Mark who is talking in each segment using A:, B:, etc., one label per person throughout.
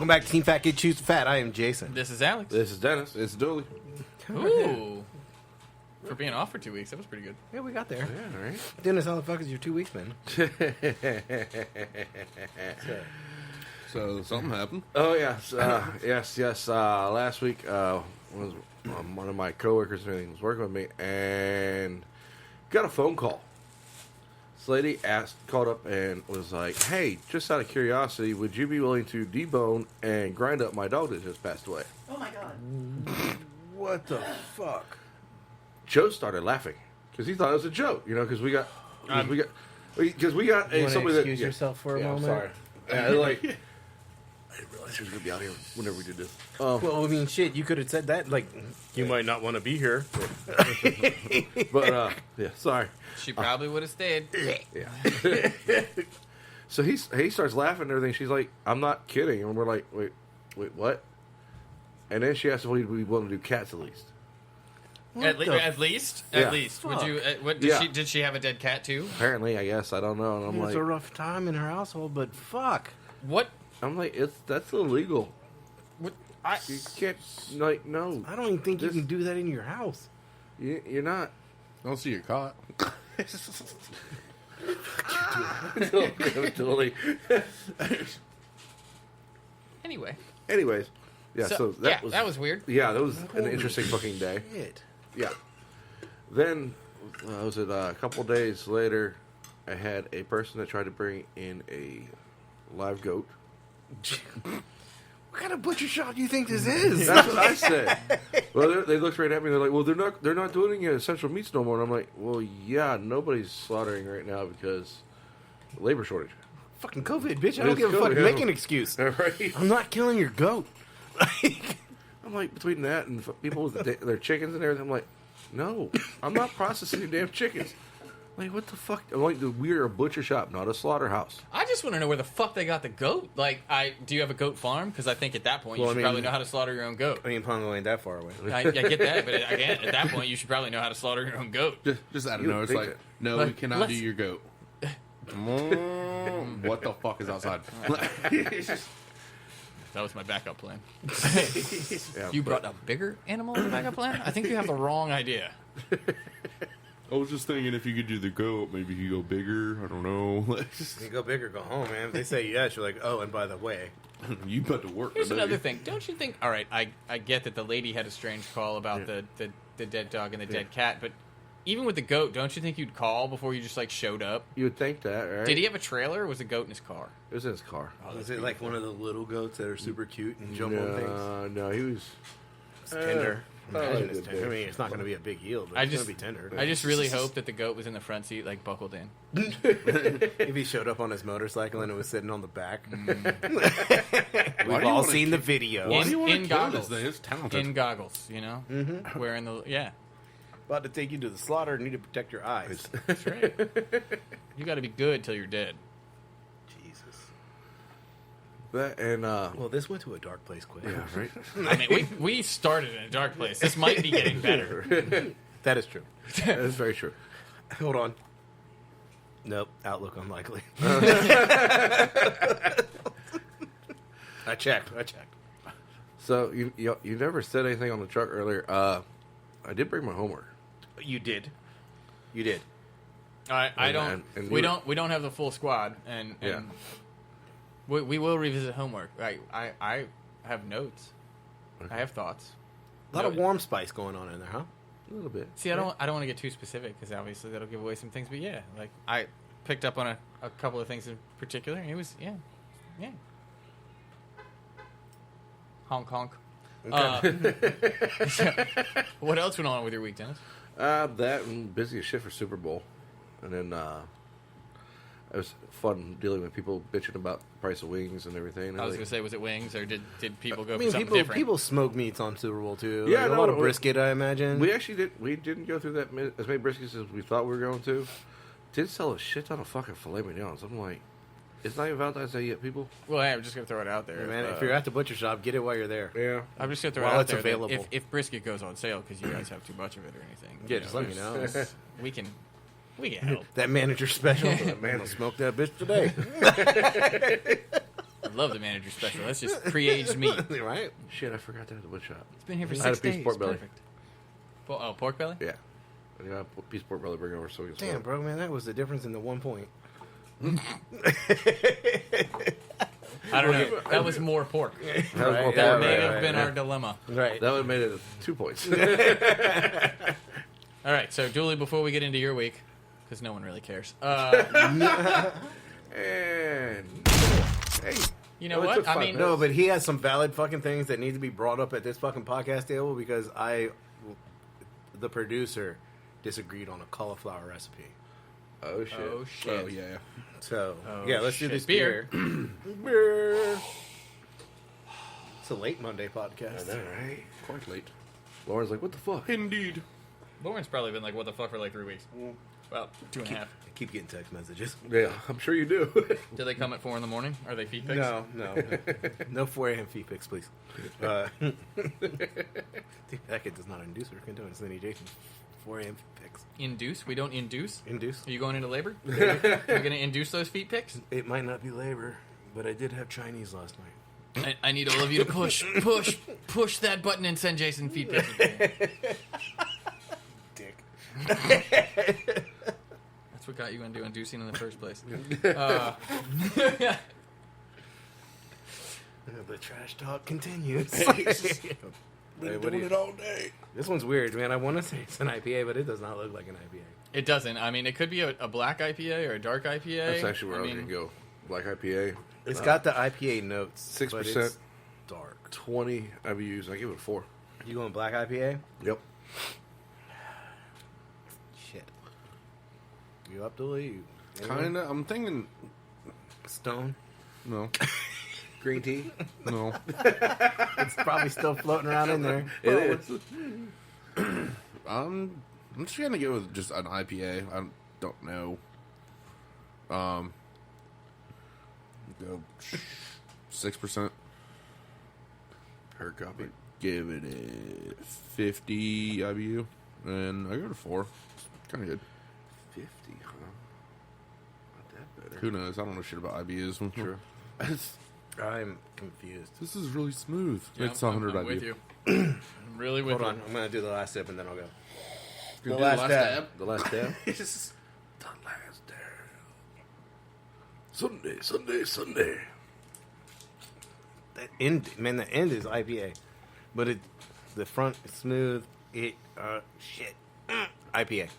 A: Welcome back to Team Fat Kid Choose the Fat. I am Jason.
B: This is Alex.
C: This is Dennis. It's Dooley.
B: Ooh. For being off for 2 weeks, that was pretty good.
A: Yeah, we got there.
C: Yeah, all right.
A: Dennis, how the fuck is your 2 weeks, man?
D: So something happened.
C: Oh, yes. Yes. Last week, was one of my coworkers and everything was working with me and got a phone call. This lady called up and was like, hey, just out of curiosity, would you be willing to debone and grind up my dog that just passed away?
E: Oh my god.
C: What the fuck? Joe started laughing because he thought it was a joke, because we got a
A: You
C: somebody
A: want to
C: that
A: excuse yourself for a moment?
C: I'm sorry. Yeah, like I didn't realize she was gonna be out here whenever we did this.
A: Well, I mean, shit, you could have said that. Like, you might not want to be here.
C: But yeah, sorry.
B: She probably would have stayed.
C: Yeah. So he starts laughing and everything. She's like, "I'm not kidding," and we're like, "Wait, what?" And then she asked if we'd be willing to do cats at least.
B: At least.
C: Yeah.
B: Would you? What did she have a dead cat too?
C: Apparently, I guess I don't know. And I'm
A: It's
C: like,
A: a rough time in her household, but fuck.
B: What?
C: I'm like, that's illegal.
B: What?
C: You can't, like, no.
A: I don't even think you can do that in your house.
C: You're not.
D: I don't see you caught.
C: Totally.
B: Anyway.
C: Anyways, yeah. So
B: that was weird.
C: Yeah, that was an interesting fucking day.
A: Shit.
C: Yeah. Then, was it a couple days later? I had a person that tried to bring in a live goat.
A: What kind of butcher shop do you think this is?
C: That's what I said. Well, they looked right at me. They're like, "Well, they're not doing essential meats no more." And I'm like, "Well, yeah, nobody's slaughtering right now because labor shortage."
A: Fucking COVID, bitch. I don't
C: It's
A: give a fuck.
C: COVID,
A: Make
C: yeah.
A: an excuse.
C: All right.
A: I'm not killing your goat.
C: I'm like, between that and people with their chickens and everything, I'm like, no, I'm not processing your damn chickens. Like, what the fuck? I'm like, we're a butcher shop, not a slaughterhouse.
B: I just want to know where the fuck they got the goat. Like, do you have a goat farm? Because I think at that point you
A: Well,
B: should
A: I mean-
B: probably know how to slaughter your own goat.
A: I mean, Pongo ain't that far away.
B: I get that, but again, at that point you should probably know how to slaughter your own goat.
D: Just out of
C: You
D: nowhere, it's
C: think
D: like,
C: that-
D: no,
B: Like,
D: we cannot
B: let's-
D: do your goat. What the fuck is outside?
B: That was my backup plan.
C: Yeah,
B: You brought a bigger animal in the backup plan? I think you have the wrong idea.
D: I was just thinking if you could do the goat, maybe you could go bigger. I don't know.
A: You go big or go home, man. If they say yes, you're like, oh, and by the way.
D: You about to work.
B: Here's
D: today.
B: another thing. Don't you think... All right, I get that the lady had a strange call about the dead dog and the dead cat, but even with the goat, don't you think you'd call before you just, like, showed up?
C: You would think that, right?
B: Did he have a trailer or was the goat in his car?
C: It was in his car.
A: Is it like one of the little goats that are super cute and jump on things?
C: No, he was...
A: It's tender. Imagine it's
C: good
A: tender. I
C: day.
A: mean, it's not going to be a big yield, but
B: I
A: it's
B: just-
A: going to be tender.
B: I just really hope that the goat was in the front seat, like, buckled in.
A: If he showed up on his motorcycle and it was sitting on the back.
D: Why
A: We've
D: do you
A: all
D: wanna
A: seen the video.
D: Why do you want
B: In
D: to kill
B: goggles.
D: this thing? It's talented.
B: In goggles, you know? Mm-hmm. Wearing the... Yeah,
A: About to take you to the slaughter and need to protect your eyes.
B: that's right. You got to be good till you're dead.
A: Jesus.
C: That, and,
A: Well, this went to a dark place quick.
C: yeah, right?
B: I mean, we started in a dark place. This might be getting better.
A: That is true.
C: That is very true.
A: Hold on. Nope. Outlook unlikely. I checked.
C: So, you never said anything on the truck earlier. I did bring my homework.
A: You did.
B: I don't.
C: and
B: We
C: you-
B: don't have the full squad, and
C: Yeah.
B: we will revisit homework. I have notes. I have thoughts.
A: A lot of warm spice going on in there, huh?
C: A little bit.
B: See, I don't want to get too specific because obviously that'll give away some things. But yeah, like I picked up on a couple of things in particular. And it was yeah. Honk honk. What else went on with your week, Dennis?
C: That and busy as shit for Super Bowl. And then, it was fun dealing with people bitching about the price of wings and everything.
B: I was gonna say, was it wings or did people go
A: I
B: for
A: mean,
B: something different?
A: people smoke meats on Super Bowl too.
C: Yeah,
A: Like, a
C: no,
A: lot of
C: we-
A: brisket, I imagine.
C: We actually didn't go through as many briskets as we thought we were going to. Did sell a shit ton of fucking filet mignons. I'm like, it's not even Valentine's Day yet, people.
B: Well, hey, I'm just gonna throw it out there.
A: Hey, man, if you're at the butcher shop, get it while you're there.
C: Yeah.
B: I'm just gonna throw
A: While
B: it out
A: it's
B: there. that
A: available.
B: If brisket goes on sale because you guys have too much of it or anything,
A: Yeah, just let me know.
B: it's- we can help.
A: That manager special. That man will smoke that bitch today.
B: love the manager special. That's just pre-aged meat.
A: Right?
C: Shit, I forgot to have the wood shop.
B: It's been here for
C: I had
B: 6
C: a piece
B: days.
C: of pork belly.
B: Perfect. Pork belly?
C: Yeah. I got a piece of pork belly bring over so we can
A: Damn,
C: swap.
A: bro, man, that was the difference in the 1 point.
B: I don't know. That was more pork.
C: That was
A: Right,
C: more
A: yeah,
B: That
C: pork.
B: may
A: right,
B: have
A: right,
B: been
A: yeah.
B: our dilemma.
A: Right.
C: That would have made it 2 points.
B: All right, so Dooley, before we get into your week, because no one really cares.
C: And hey,
B: You know
C: Well, it
B: what?
C: took
B: I
C: 5
B: mean,
C: minutes.
A: No, but he has some valid fucking things that need to be brought up at this fucking podcast table because the producer, disagreed on a cauliflower recipe.
C: oh shit.
B: oh shit.
D: Oh yeah.
A: So,
B: Oh,
A: yeah, let's do
B: shit.
A: this
B: Beer.
A: beer. It's a late Monday
C: I
A: podcast.
C: know, right?
D: Quite late.
C: Lauren's like, what the fuck?
D: Indeed.
B: Lauren's probably been like, what the fuck, for like 3 weeks. Well, 2.5.
A: I keep getting text messages.
C: Yeah, I'm sure you do.
B: Do they come at 4 in the morning? Are they feet pics?
A: No. No 4 a.m. feet pics, please. Dude, Beckett does not induce or condone Slinny Jason. 4 a.m. feet pics.
B: Induce? We don't induce?
A: Induce?
B: Are you going into labor? You're going to induce those feet pics?
A: It might not be labor, but I did have Chinese last night.
B: I need all of you to push that button and send Jason feet pics.
A: Dick.
B: That's what got you into inducing in the first place.
A: The trash talk continues.
C: Hey, what do you-
D: all day.
A: This one's weird, man. I want to say it's an IPA, but it does not look like an IPA.
B: It doesn't. I mean, it could be a black IPA or a dark IPA.
C: That's actually where I was
B: mean,
C: going to go. Black IPA.
A: It's got the IPA notes.
C: 6%.
A: but it's dark.
C: 20 IBUs. I give it a 4.
A: You going black IPA?
C: Yep.
A: Shit. You up, Dooley?
D: Kinda. I'm thinking.
A: Stone?
D: No.
C: Green tea?
D: No.
A: It's probably still floating around in there.
C: It is.
D: I'm just gonna go with just an IPA. I don't know. Go 6%.
C: Her copy.
D: Give it a 50 IBU, and I go to 4. Kind of good.
C: 50, huh? Not that better.
D: Who knows? I don't know shit about IBUs.
C: True.
A: I'm confused.
D: This is really smooth.
B: Yeah,
D: It's 100
B: I'm
D: IBU.
B: with you. I'm really with
A: Hold
B: you.
A: on. I'm going to do the last sip and then I'll go.
D: Gonna
A: The
D: do
A: last dab.
C: The last dab?
A: The last dab.
C: Sunday.
A: The end, man, the end is IPA. But the front is smooth. IPA.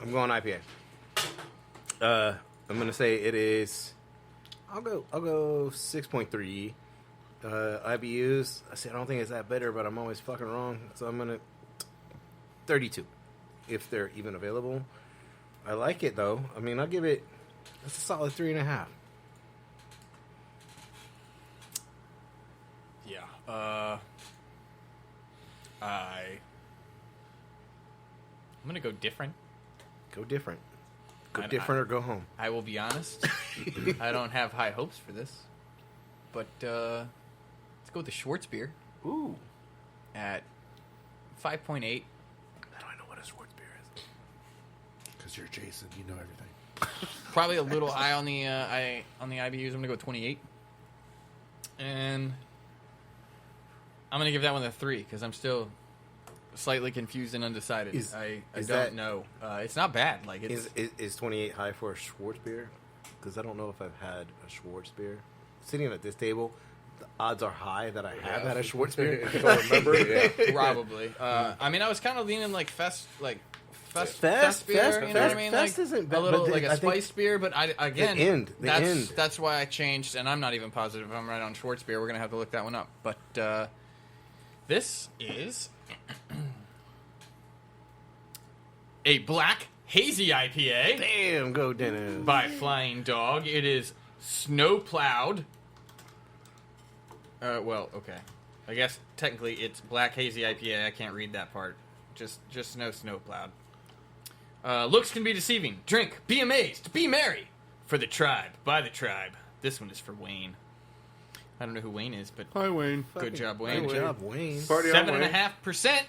A: I'm going IPA. I'm going to say it is... I'll go 6.3 IBUs. I don't think it's that bitter, but I'm always fucking wrong. So I'm gonna 32 if they're even available. I like it though. I mean, I'll give it. That's a solid 3.5.
B: Yeah. I'm gonna go different.
A: Go different. Go
B: I-
A: different or go home.
B: I will be honest. I don't have high hopes for this, but let's go with the Schwartz beer
A: Ooh.
B: at 5.8.
A: How do I know what a Schwartz beer is?
D: Because you're Jason, you know everything.
B: Probably a little high on the IBUs. I'm gonna go with 28, and I'm gonna give that one a 3 because I'm still slightly confused and undecided. I
A: is
B: don't
A: that-
B: know. It's not bad. Like it's
A: Is 28 high for a Schwartz beer? Because I don't know if I've had a Schwartz beer. Sitting at this table, the odds are high that I have had a Schwartz beer.
C: I don't remember. Yeah.
B: probably. I mean, I was kind of leaning like fest beer.
A: Fest,
B: You know
A: Fest,
B: what I mean?
A: Fest
B: Like
A: isn't bad,
B: a little
A: but
B: like
A: I
B: a
A: think
B: spiced beer, but again,
A: the end.
B: that's why I changed, and I'm not even positive if I'm right on Schwartz beer. We're gonna have to look that one up. But this is a black hazy IPA
A: Damn, go Dennis.
B: by Flying Dog. It is snow plowed. Well, okay. I guess technically it's black hazy IPA. I can't read that part. Just no snow plowed. Looks can be deceiving. Drink, be amazed, be merry. For the tribe, by the tribe. This one is for Wayne. I don't know who Wayne is, but
D: Hi, Wayne.
B: good job, Wayne.
A: Good job, Wayne.
C: Party on, Wayne.
B: 7.5%.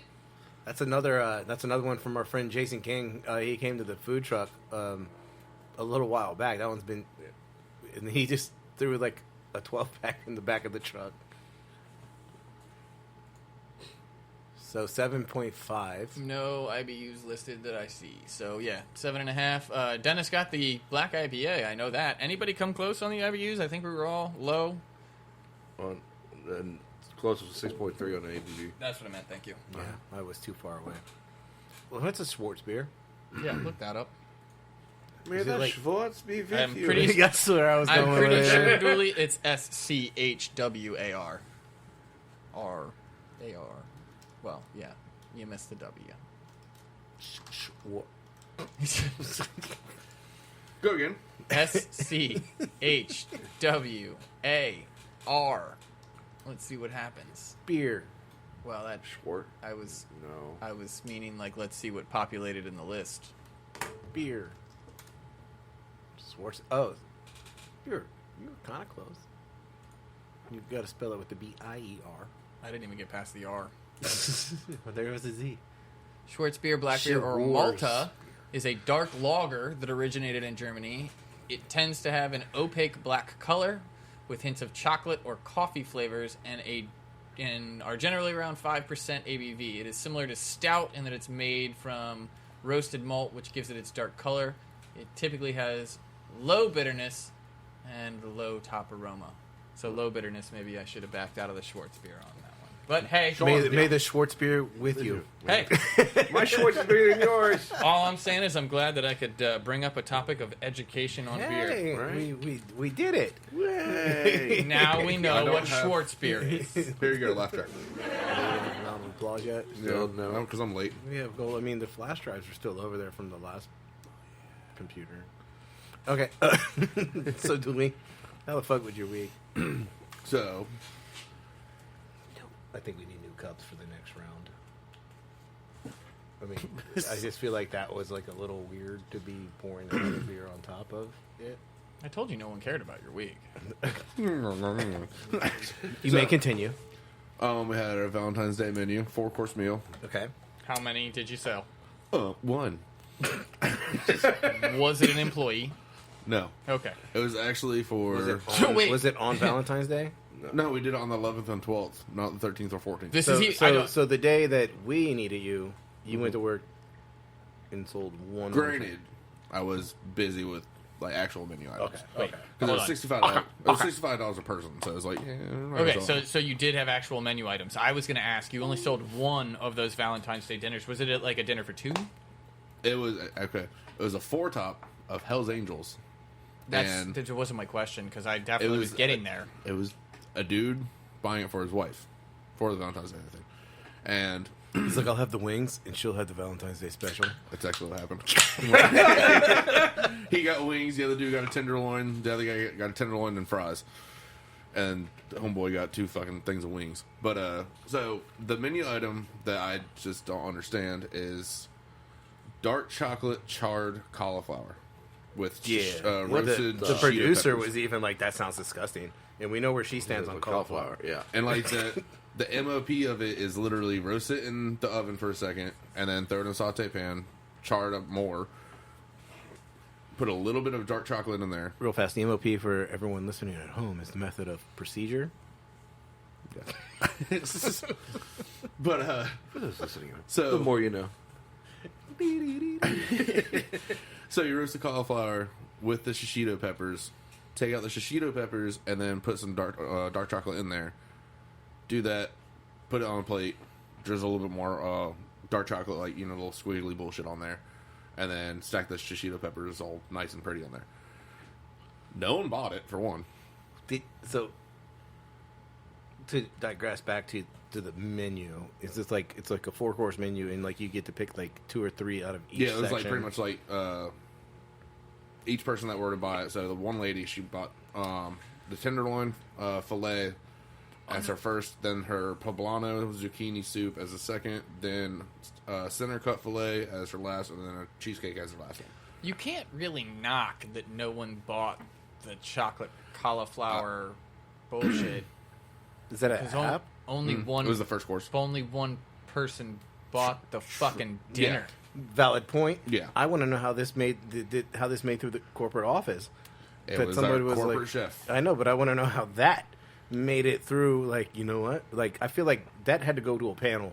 A: That's another one from our friend Jason King. He came to the food truck a little while back. That one's been, and he just threw like a 12-pack in the back of the truck. So 7.5.
B: No IBUs listed that I see. So yeah, 7.5. Dennis got the black IPA. I know that. Anybody come close on the IBUs? I think we were all low.
C: And closest to 6.3 on the ABV.
B: That's what I meant. Thank you.
A: Yeah, I was too far away. Well, that's a Schwartz beer.
B: Yeah, look that up.
C: Man,
A: Is it
C: that
A: like-
C: Schwartz be with
B: I'm
C: you.
B: pretty-
A: That's where I was going.
B: I'm pretty
A: with it.
B: sure, Dooley, it's SCHWAR. R-A-R. Well, yeah, you missed the W.
C: Go again.
B: SCHWAR. Let's see what happens.
A: Beer.
B: Well, that
C: Schwartz?
B: I was
C: No.
B: meaning like let's see what populated in the list.
A: Beer. Schwartz. Oh, you're kind of close. You've got to spell it with the B-I-E-R.
B: I didn't even get past the R.
A: But there was a Z.
B: Schwartz beer, black beer, or
A: Schwartz.
B: Malta is a dark lager that originated in Germany. It tends to have an opaque black color with hints of chocolate or coffee flavors and are generally around 5% ABV. It is similar to stout in that it's made from roasted malt, which gives it its dark color. It typically has low bitterness and low top aroma. So low bitterness, maybe I should have backed out of the Schwartz beer on that one. But hey,
A: May the Schwartz beer with you.
B: hey,
C: My Schwartz is bigger than yours.
B: all I'm saying is I'm glad that I could bring up a topic of education on beer.
A: Hey,
C: right?
A: we did it.
C: Hey.
B: Now we
C: I
B: know
C: don't
B: what
C: have-
B: Schwartz beer is.
C: Here you go, laugh track.
A: Round of applause yet?
C: Still no, because I'm late.
A: We have gold. I mean, the flash drives are still over there from the last computer. Okay. So, Dooley, how the fuck was your week?
C: So,
A: I think we need new cups for the next round. I mean, I just feel like that was like a little weird to be pouring another beer on top of it.
B: I told you no one cared about your week.
A: You may continue.
C: we had our Valentine's Day menu, 4-course meal.
A: Okay.
B: How many did you sell?
C: One.
B: Was it an employee?
C: No,
B: Okay.
C: it was actually for.
B: Wait.
A: Was it on Valentine's Day?
C: No, we did it on the 11th and 12th, not the 13th or 14th.
B: This
A: So,
B: is I don't,
A: so the day that we needed you, you went to work and sold one.
C: Granted, I was busy with like actual menu items.
A: Okay.
B: Wait.
A: Okay.
C: Because it
B: Hold
C: was
B: on.
C: $65. It was $65 a person, so it was like, yeah. might
B: Okay,
C: as well.
B: so you did have actual menu items. I was going to ask, you only sold one of those Valentine's Day dinners. Was it like a dinner for two?
C: It was okay. It was a 4-top of Hell's Angels. And
B: That wasn't my question because I definitely was getting there.
C: It was a dude buying it for his wife for the Valentine's Day thing, and
A: He's like, I'll have the wings, and she'll have the Valentine's Day special.
C: that's actually what happened. He got wings. The other dude got a tenderloin. The other guy got a tenderloin and fries. And the homeboy got 2 fucking things of wings. But so the menu item that I just don't understand is dark chocolate charred cauliflower with
A: Well,
C: roasted.
A: the
C: shito
A: producer
C: peppers.
A: was even like, that sounds disgusting. And we know where she stands on cauliflower.
C: Yeah, and like the MOP of it is literally roast it in the oven for a second, and then throw it in a saute pan, char it up more, put a little bit of dark chocolate in there.
A: Real fast, the MOP for everyone listening at home is the method of procedure.
C: But so
D: The more you know.
C: so you roast the cauliflower with the shishito peppers, take out the shishito peppers, and then put some dark chocolate in there. Do that, put it on a plate, drizzle a little bit more dark chocolate, like, you know, little squiggly bullshit on there, and then stack the shishito peppers all nice and pretty on there. No one bought it, for one.
A: So, to digress back to the menu, it's just like it's like a 4-course menu, and like you get to pick like 2 or 3 out of each.
C: Yeah, it was
A: section.
C: like pretty much like each person that were to buy it. So the one lady, she bought the tenderloin filet as her first, then her poblano zucchini soup as a second, then center cut filet as her last, and then a cheesecake as her last one.
B: You can't really knock that no one bought the chocolate cauliflower bullshit.
A: Is that an
B: 'Cause
A: app?
B: only one.
C: It was the first course.
B: Only one person bought the fucking dinner.
A: Valid point.
C: Yeah.
A: I want to know how this made how this made through the corporate office.
D: It
A: that
D: was
A: somebody
D: our
A: was
D: corporate
A: like,
D: chef.
A: I know, but I want to know how that made it through. Like, you know what? Like, I feel like that had to go to a panel,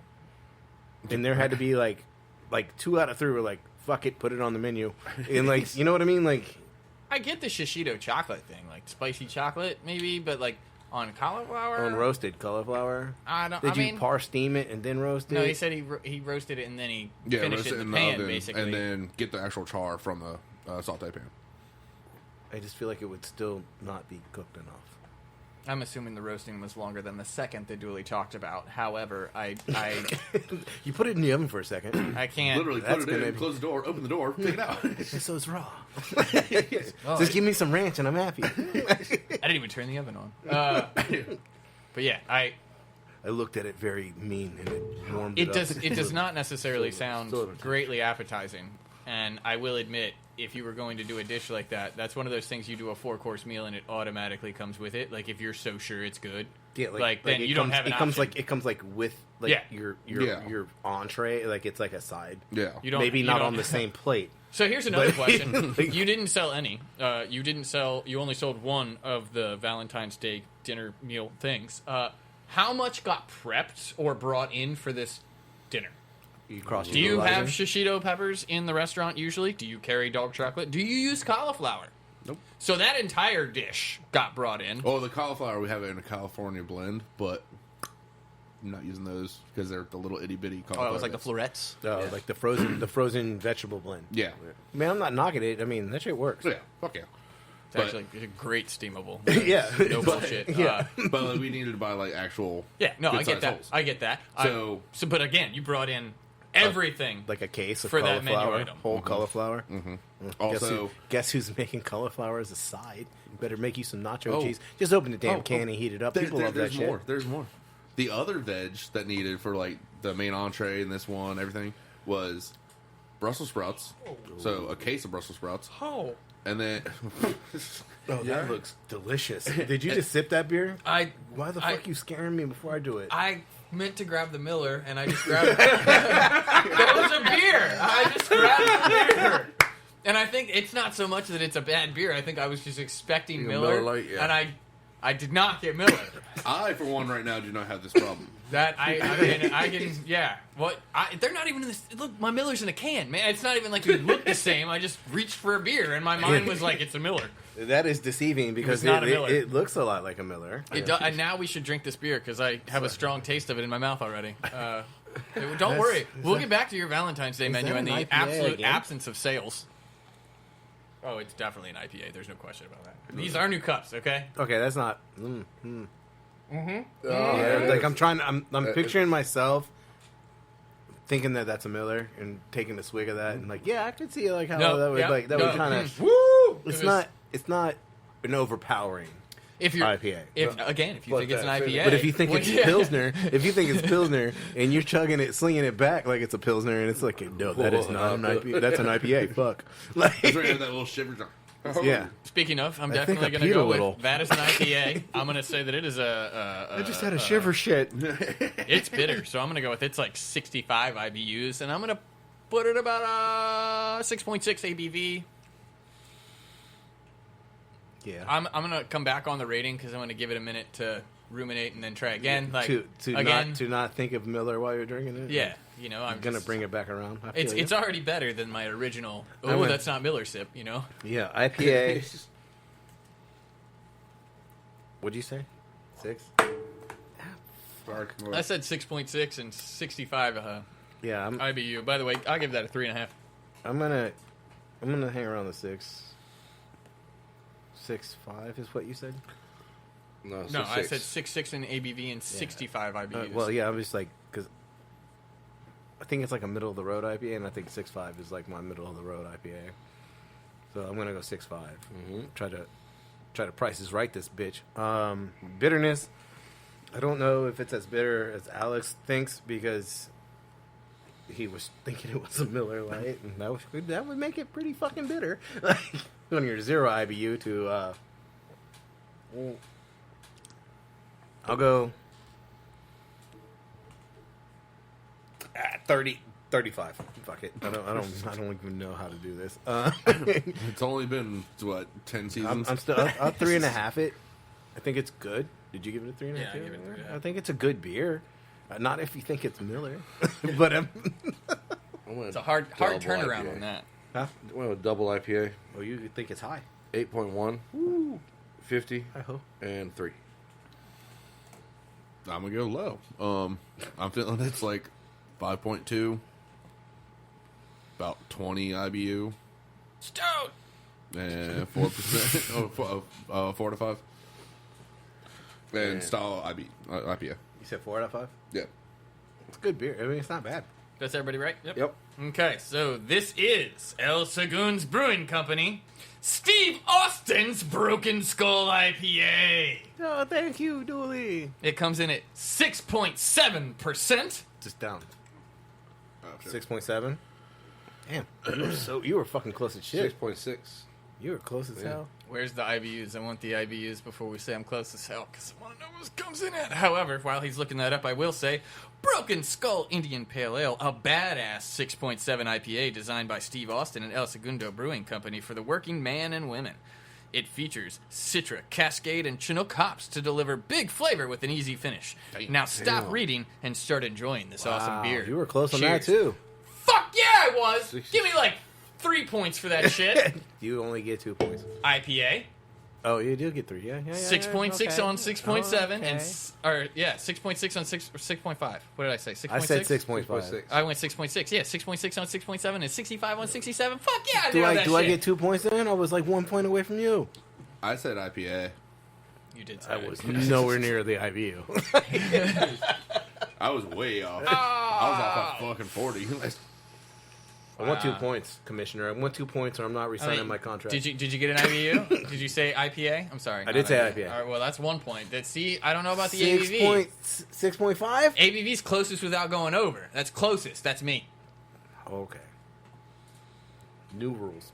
A: and there had to be like 2 out of 3 were like, fuck it, put it on the menu, and like, you know what I mean? Like,
B: I get the shishito chocolate thing, like spicy chocolate, maybe, but like on cauliflower,
A: on roasted cauliflower.
B: I don't.
A: Did
B: I
A: you
B: mean,
A: par steam it and then roast it?
B: no, he said he roasted it and then he finished
D: roast
B: it in the
D: the
B: pan,
D: oven,
B: basically.
D: and then get the actual char from the saute pan.
A: I just feel like it would still not be cooked enough.
B: I'm assuming the roasting was longer than the second that Dooley talked about. However, I
A: You put it in the oven for a second.
B: I can't.
D: Literally
A: That's
D: put it in,
A: gonna be-
D: close the door, open the door, take it out.
A: So it's raw.
B: Oh,
A: Just give me some ranch and I'm happy.
B: I didn't even turn the oven on. But yeah,
A: I looked at it very mean and it warmed
B: it
A: up.
B: does not necessarily sound
C: so entertaining.
B: greatly appetizing. And I will admit, if you were going to do a dish like that, that's one of those things you do a 4-course meal and it automatically comes with it. Like if you're so sure it's good,
A: Yeah,
B: then
A: it
B: you don't
A: comes-
B: have an
A: it comes
B: option.
A: like it comes like with like
B: Yeah.
A: your entree, like it's like a side.
D: Yeah.
B: You don't
A: Maybe
B: you
A: not
B: don't-
A: on the same plate.
B: So here's another
A: But-
B: question: you didn't sell any. You only sold one of the Valentine's Day dinner meal things. How much got prepped or brought in for this dinner?
A: You cross.
B: Do you have shishito peppers in the restaurant usually? Do you carry dog chocolate? Do you use cauliflower?
D: Nope.
B: So that entire dish got brought in.
D: Oh, the cauliflower, we have it in a California blend, but I'm not using those because they're the little itty bitty cauliflower.
B: Oh, it was like the
D: bits.
B: florets.
A: Oh, like the frozen vegetable blend.
D: Yeah.
A: Man, I'm not knocking it. I mean, that shit works.
D: Yeah. Fuck yeah.
B: It's
D: But-
B: actually a great steamable.
A: Yeah.
B: No bullshit.
A: Yeah.
D: But like, we needed to buy like actual.
B: Yeah, no, I
D: good
B: get
D: size
B: that.
D: holes.
B: I get that.
D: So-
B: but again, you brought in everything.
A: Like a case of
B: For that menu
A: cauliflower,
B: item.
A: whole cauliflower.
D: Also,
A: guess who's making cauliflower as a side? You better make you some nacho
D: Oh.
A: cheese. Just open the damn
D: Oh,
A: can
D: oh.
A: and heat it up.
D: there-
A: People love that
D: there's
A: shit.
D: more. There's more. The other veg that needed for like the main entree and this one, everything was Brussels sprouts. So a case of Brussels sprouts,
B: Oh,
D: and then
A: Oh, that looks delicious. Did you just sip that beer? Why the
B: I-
A: fuck you scaring me before I do it?
B: I meant to grab the Miller, and I just grabbed it. That was a beer. I just grabbed the beer. And I think it's not so much that it's a bad beer. I think I was just expecting
C: Yeah,
B: Miller,
C: Miller Lite, yeah.
B: and I did not get Miller.
D: I, for one, right now do not have this problem.
B: That I mean, I can, yeah. What? They're not even in this. Look, my Miller's in a can, man. It's not even like you look the same. I just reached for a beer, and my mind was like, it's a Miller.
A: That is deceiving because
B: not a Miller.
A: it looks a lot like a Miller.
B: And now we should drink this beer because I have a strong taste of it in my mouth already. Don't worry, we'll get back to your Valentine's Day menu
A: that
B: and
A: an
B: the
A: IPA
B: absolute
A: again?
B: absence of sales. Oh, it's definitely an IPA. There's no question about that. These are new cups, okay?
A: Okay, that's not. Yeah, like I'm picturing myself thinking that that's a Miller and taking a swig of that and like, yeah, I could see like how
B: No,
A: that would
B: yeah,
A: like that
B: no.
A: would kind of.
B: Woo!
A: It's not an overpowering
B: if you're
A: IPA.
B: if you
C: But
B: think it's an
C: that-
B: IPA,
A: But if you think
B: well,
A: it's
B: yeah.
A: Pilsner, and you're chugging it, slinging it back like it's a Pilsner, and it's like, no, that is not an IPA. That's an IPA. Fuck. Like,
D: That's right, I have that little shiver.
A: yeah.
B: Speaking of, I'm
A: I think
B: definitely
A: I
B: going to
A: peed a
B: go
A: little.
B: with that is an IPA. I'm going to say that it is
A: I just had a shiver shit.
B: It's bitter, so I'm going to go with it's like 65 IBUs, and I'm going to put it about 6.6 ABV.
A: Yeah.
B: I'm going to come back on the rating because I'm going to give it a minute to ruminate and then try again. Like
A: to
B: again,
A: not think of Miller while you're drinking it.
B: yeah, you know, I'm
A: gonna
B: just-
A: bring it back around. I feel
B: It's
A: you.
B: it's already better than my original.
A: I
B: Oh,
A: went-
B: that's not Miller sip, you know.
A: Yeah, IPA. What'd you say? 6?
B: I said 6.6 and 65
A: Yeah, I'm
B: IBU. By the way, I'll give that a 3.5.
A: I'm gonna hang around the 6. 6.5 is what you said.
B: No, I said 6.6 in ABV and 65 IBUs.
A: Well, yeah, I'm just like because I think it's like a middle of the road IPA, and I think 6.5 is like my middle of the road IPA. So I'm gonna go 6.5. Try to price is right this bitch. Bitterness. I don't know if it's as bitter as Alex thinks because he was thinking it was a Miller Lite, and that would make it pretty fucking bitter. Like on your 0 IBU to. I'll go 30. 35. Fuck it. I don't even know how to do this.
D: It's only been what 10 seasons.
A: I'm still. I'll 3.5 it. I think it's good. Did you give it a 3.5?
B: Yeah, I give it a 3.5.
A: I think it's a good beer. Not if you think it's Miller, but
B: It's a hard turnaround
C: IPA.
B: on that.
A: huh?
C: I went with double IPA,
A: Oh, you think it's high?
C: 8.1, 50,
A: I hope.
C: and 3.
D: I'm gonna go low. I'm feeling it's like 5.2, about 20 IBU,
B: Stout.
D: and 4%, 4 to 5, and
C: Yeah.
D: style IPA.
A: You said 4 out of 5.
D: Yeah.
A: It's good beer. I mean, it's not bad.
B: That's everybody right?
C: Yep.
B: Okay, so this is El Segundo Brewing Company, Steve Austin's Broken Skull IPA.
A: Oh, thank you, Dooley.
B: It comes in at 6.7%.
A: Just down.
D: Oh, shit.
A: 6.7. Damn, you were fucking close as shit.
C: 6.6.
A: You were close as hell.
B: Where's the IBUs? I want the IBUs before we say I'm close as hell, because I want to know what comes in at. However, while he's looking that up, I will say Broken Skull Indian Pale Ale, a badass 6.7 IPA designed by Steve Austin and El Segundo Brewing Company for the working man and women. It features Citra, Cascade, and Chinook hops to deliver big flavor with an easy finish.
D: Damn.
B: Now stop
A: Damn.
B: reading and start enjoying this awesome beer.
A: You were close on that,
B: Cheers.
A: too.
B: Fuck yeah, I was! Give me like 3 points for that shit.
A: You only get 2 points.
B: IPA.
A: Oh, you do get 3. Yeah.
B: 6.6
A: okay.
B: on 6.7
A: Okay.
B: and 6.6 on 6.5. What did I say? 6.6.
A: I said 6.5.
B: I went 6.6. Yeah, 6.6 on 6.7 and 65 on 67. Fuck yeah! I
A: Do
B: nailed that
A: I
B: shit.
A: get 2 points then? I was like 1 point away from you.
D: I said IPA.
B: You did. Say
A: I
B: it.
A: was nowhere near the IBU.
D: I was way off. I was off by fucking 40.
A: I want 2 points, Commissioner. I want 2 points, or I'm not resigning my contract.
B: Did you get an IBU? Did you say IPA? I'm sorry.
A: I did say IPA.
B: All right, well, that's 1 point. See, I don't know about the
A: 6.5?
B: ABV's closest without going over. That's closest. That's me.
A: Okay. New rules.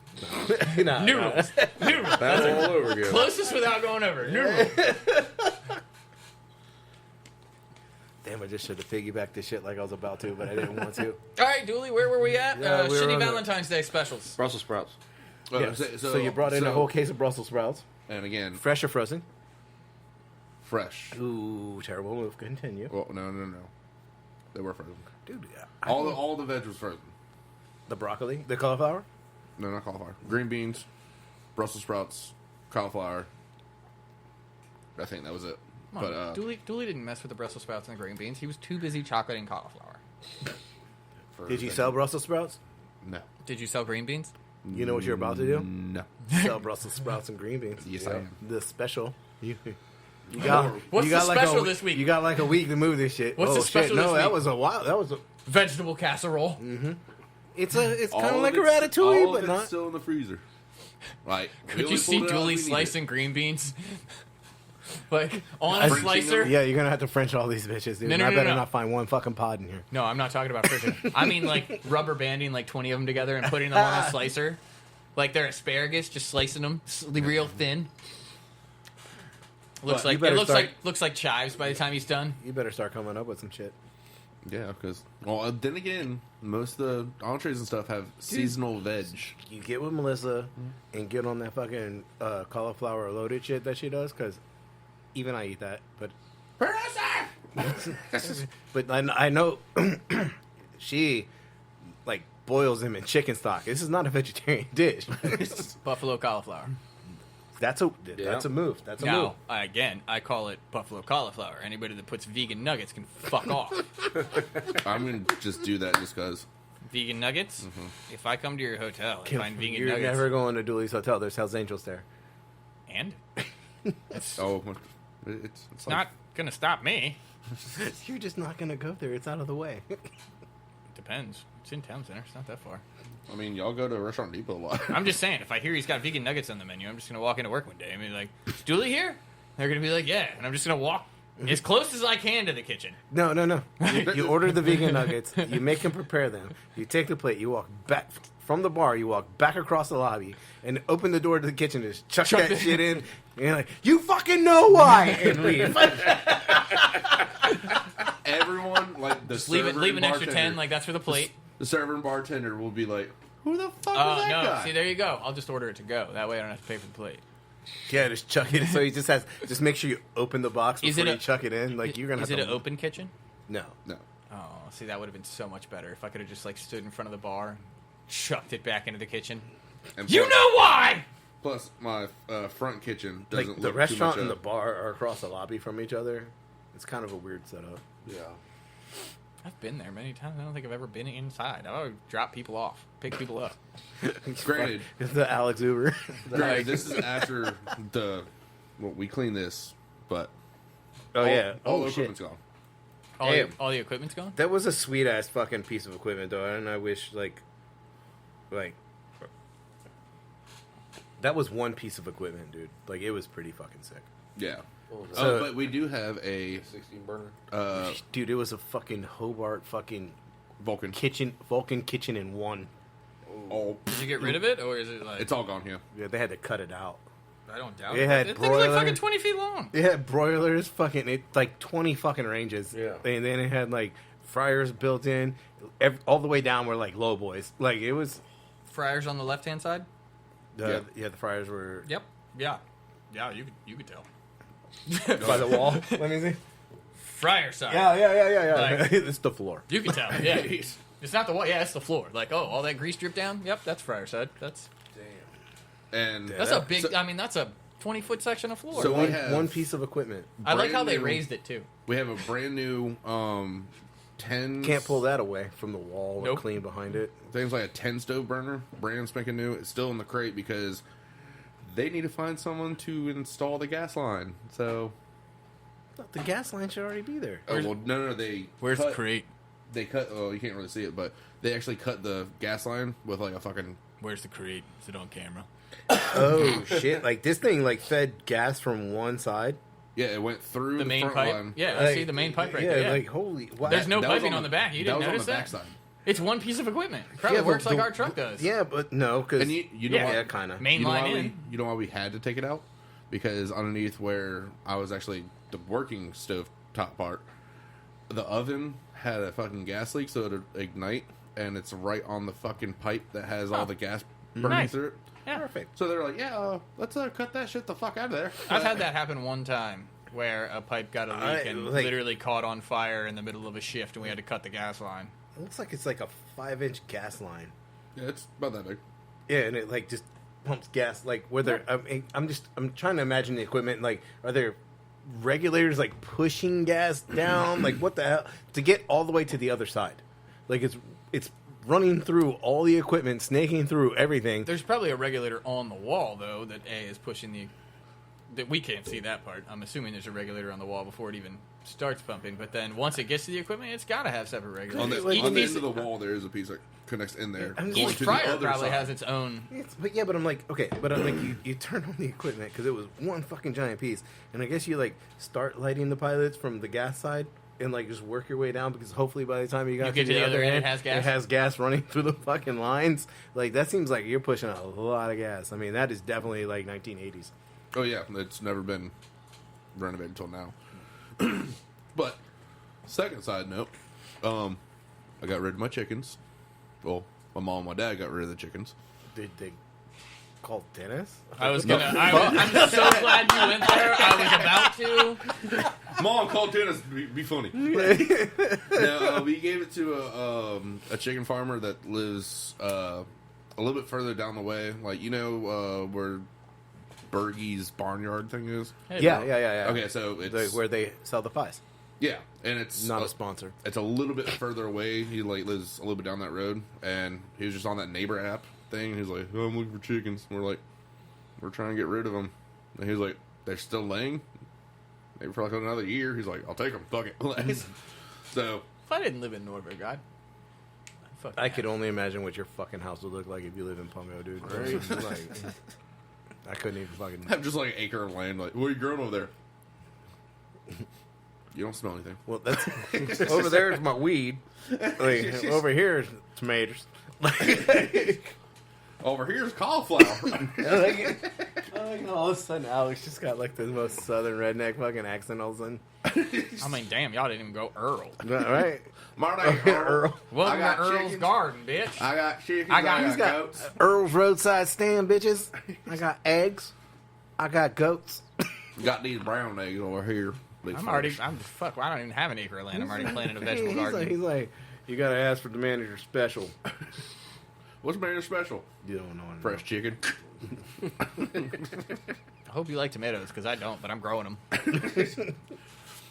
A: No.
B: New rules. New rules.
C: That's all over again.
B: Closest without going over. New rules.
A: Damn, I just should have piggybacked this shit like I was about to, but I didn't want to.
B: All right, Dooley, where were we at?
A: Yeah, we were
B: Shitty
A: on the-
B: Valentine's Day specials.
C: Brussels sprouts.
A: Yes. So you brought in a whole case of Brussels sprouts.
D: And again,
A: Fresh or frozen?
D: fresh.
A: Ooh, terrible move. Continue.
D: Well, no. They were frozen.
A: Dude,
D: All the veg was frozen.
A: the broccoli? The cauliflower?
D: No, not cauliflower. Green beans, Brussels sprouts, cauliflower. I think that was it.
B: Come on,
D: But
B: Dooley didn't mess with the Brussels sprouts and the green beans. He was too busy chocolating cauliflower.
A: Did you sell Brussels sprouts?
D: No.
B: Did you sell green beans?
A: You know what you're about to do?
D: No.
A: Sell Brussels sprouts and green beans.
D: Yes, I am.
A: The special. You got,
B: What's
A: you got
B: the
A: like
B: special
A: a,
B: this week?
A: You got like a week to move this shit.
B: What's
A: oh,
B: the special
A: shit.
B: this
A: No, that
B: week?
A: was a while. That was a.
B: Vegetable casserole.
A: It's kind
D: All
A: of
D: of
A: like a
D: it's-
A: ratatouille,
D: all
A: but
D: of
A: not.
D: it's still in the freezer. Like, we
B: Could you
D: only
B: see
D: pulled it out
B: Dooley
D: when we need
B: slicing
D: it.
B: green beans? Like, on a
D: Frenching
B: slicer?
D: them?
A: Yeah, you're gonna have to French all these bitches, dude.
B: No, no,
A: I
B: no,
A: better
B: no.
A: not find one fucking pod in here.
B: No, I'm not talking about friction. I mean, like, rubber banding like 20 of them together and putting them on a slicer. Like they're asparagus, just slicing them real thin. Looks
A: Well, you
B: like
A: better start-
B: looks like chives by the time he's done.
A: You better start coming up with some shit.
D: Yeah, because then again, most of the entrees and stuff have seasonal veg.
A: You get with Melissa and get on that fucking cauliflower loaded shit that she does, because even I eat that. But but I know she like boils them in chicken stock. This is not a vegetarian dish.
B: Buffalo cauliflower.
A: That's a move. That's a move.
B: Now, again, I call it buffalo cauliflower. Anybody that puts vegan nuggets can fuck off.
D: I'm going to just do that just because.
B: Vegan nuggets? If I come to your hotel and find vegan
A: You're
B: nuggets...
A: never going to Dooley's Hotel. There's Hell's Angels there.
B: And?
D: Oh, it's
B: It's not going to stop me.
A: You're just not going to go there. It's out of the way.
B: Depends. It's in town center. It's not that far.
D: I mean, y'all go to Restaurant Depot a lot.
B: I'm just saying, if I hear he's got vegan nuggets on the menu, I'm just going to walk into work one day and be like, is Dooley here? They're going to be like, yeah. And I'm just going to walk as close as I can to the kitchen.
A: No. You order the vegan nuggets. You make them prepare them. You take the plate. You walk back from the bar. You walk back across the lobby and open the door to the kitchen and just chuck that shit in. And you're like, you fucking know why. And leave.
D: Everyone, like, the
B: Just leave
D: server
B: an
D: and
B: extra
D: bartender,
B: 10, like that's for the plate.
D: the server and bartender will be like, "Who the fuck is that guy?"
B: See, there you go. I'll just order it to go. That way I don't have to pay for the plate.
A: Yeah, just chuck it. So he just make sure you open the box before you chuck it in. Like you're gonna.
B: Is it an open kitchen?
A: No.
B: Oh, see, that would have been so much better if I could have just like stood in front of the bar, and chucked it back into the kitchen.
D: And
B: You know why?
D: Plus, my front kitchen doesn't
A: Like
D: look
A: the
D: too
A: restaurant
D: much
A: and the
D: up.
A: bar are across the lobby from each other. It's kind of a weird setup.
C: Yeah.
B: I've been there many times. I don't think I've ever been inside. I would drop people off, pick people up.
D: Granted,
A: It's the Alex Uber.
D: granted, this is after we clean this, but
A: Oh yeah.
D: all
A: Oh
D: the
A: shit.
D: equipment's gone.
B: All the equipment's gone?
A: That was a sweet ass fucking piece of equipment though, and I wish like that was one piece of equipment, dude. Like it was pretty fucking sick.
D: Yeah.
A: So-
D: But we do have a
C: 16 burner.
A: Dude, it was a fucking Hobart fucking
D: Vulcan.
A: Vulcan kitchen in one.
D: All
B: Did you get rid of it, or is it like...
D: it's all gone here.
A: Yeah, they had to cut it out.
B: I don't doubt
A: It
B: it.
A: had
B: That thing's like
A: broiler.
B: fucking 20 feet long.
A: It had broilers, like 20 fucking ranges.
C: Yeah.
A: And then it had like fryers built in. All the way down were like low boys. Like it was.
B: Fryers on the left-hand side?
A: Yeah, the fryers were
B: Yep. Yeah. Yeah, you could tell.
A: by the wall. Let me see.
B: Fryer side.
A: Yeah.
B: Like-
A: It's the floor.
B: You can tell. Yeah. It's not the wall. Yeah, it's the floor. Like, oh, all that grease dripped down? Yep, that's fryer side. That's
D: And
A: Yeah.
B: a big...
D: So-
B: I mean, that's a 20-foot section of floor.
D: So we
A: One,
D: have-
A: one piece of equipment.
B: I like how they
D: brand new-
B: raised it, too.
D: we have a brand new 10.
A: Can't pull that away from the wall or
B: Nope.
A: clean behind it.
D: Things like a 10 stove burner, brand spanking new. It's still in the crate because they need to find someone to install the gas line. So,
A: The gas line should already be there.
D: no, they
B: Where's
D: cut,
B: the crate?
D: They cut. Oh, you can't really see it, but they actually cut the gas line with like a fucking.
B: Where's the crate? Is it on camera?
A: Oh shit! Like this thing like fed gas from one side.
D: Yeah, it went through
B: The
D: the
B: main
D: front
B: pipe?
D: line.
B: Yeah, I
A: Like,
B: see the main pipe right
A: yeah,
B: there. Yeah.
A: like holy. Wow.
B: There's no
D: That was
B: piping on the back. You didn't
D: that was
B: notice
D: on the
B: that?
D: backside.
B: It's one piece of equipment. Probably
A: Yeah,
B: works
A: but
B: like our truck does.
A: Yeah, but no, because
D: And you know
B: Yeah.
D: what?
A: kind of.
B: Main
D: You know,
B: line
D: why
B: in.
D: you know why we had to take it out? Because underneath where I was actually the working stove top part, the oven had a fucking gas leak, so it would ignite, and it's right on the fucking pipe that has all the gas burning
B: Nice.
D: through it.
B: Yeah.
A: Perfect.
D: So they're like, yeah, let's cut that shit the fuck out of there.
B: I've had that happen one time where a pipe got a leak and literally caught on fire in the middle of a shift, and we had to cut the gas line.
A: It looks like it's like a 5-inch gas line.
D: Yeah, it's about that big.
A: Yeah, and it like just pumps gas. Like whether I'm trying to imagine the equipment. Like, are there regulators like pushing gas down? Like what the hell to get all the way to the other side? Like it's running through all the equipment, snaking through everything.
B: There's probably a regulator on the wall, though, that is pushing the... That we can't see that part. I'm assuming there's a regulator on the wall before it even starts pumping. But then once it gets to the equipment, it's got to have separate regulators.
D: On the,
A: Like,
D: on the
B: piece
D: end of the wall, there is a piece that connects in there.
A: I'm
D: going
A: just-
D: to
B: each
D: the
B: fryer
D: other
B: probably
D: side.
B: has its own...
A: But I'm like, okay, but I'm like, you turn on the equipment because it was one fucking giant piece, and I guess you like start lighting the pilots from the gas side and like just work your way down because hopefully by the time you got
B: get
A: to the other end,
B: it has gas?
A: running through the fucking lines. Like that seems like you're pushing a lot of gas. I mean, that is definitely like 1980s.
D: Oh yeah, it's never been renovated until now. But second side note, I got rid of my chickens. Well, my mom and my dad got rid of the chickens.
A: Did they call Dennis?
B: I'm so glad you went there. I was about to.
D: Mom, call Dennis. Be funny. No, we gave it to a chicken farmer that lives a little bit further down the way. Like where Bergie's barnyard thing is.
B: Hey,
A: Yeah.
B: bro.
D: Okay, so it's
A: Where they sell the pies.
D: yeah, and it's
A: Not a sponsor.
D: It's a little bit further away. He lives a little bit down that road, and he was just on that neighbor app thing. He's like, "Oh, I'm looking for chickens." And we're like, "We're trying to get rid of them." And he's like, "They're still laying, maybe for like another year." He's like, "I'll take them. Fuck it." So
B: If I didn't live in Norberg,
A: I could only imagine what your fucking house would look like if you live in Pungo, dude.
D: Right.
A: Like, I couldn't even fucking.
D: have just like an acre of land. Like, what are you growing over there? You don't smell anything.
A: Well, that's over there is my weed. Like, over here is tomatoes.
D: Over here's cauliflower.
A: Like all of a sudden, Alex just got like the most southern redneck fucking accent all of a sudden.
B: I mean, damn, y'all didn't even go Earl.
A: Right?
D: My name Earl.
B: Welcome
D: I got
B: to Earl's
D: chickens.
B: Garden, bitch.
D: I got chickens.
B: I got-
D: I
B: he's
D: got
A: got
D: goats.
A: Earl's roadside stand, bitches. I got eggs. I got goats.
D: Got these brown eggs over here. These
B: I'm
D: fresh.
B: fuck, I don't even have an acre of land. I'm already planting a vegetable
A: he's
B: garden.
A: Like, he's like, you gotta ask for the manager special.
D: What's made special?
A: You don't know.
D: Fresh chicken.
B: I hope you like tomatoes, because I don't, but I'm growing them.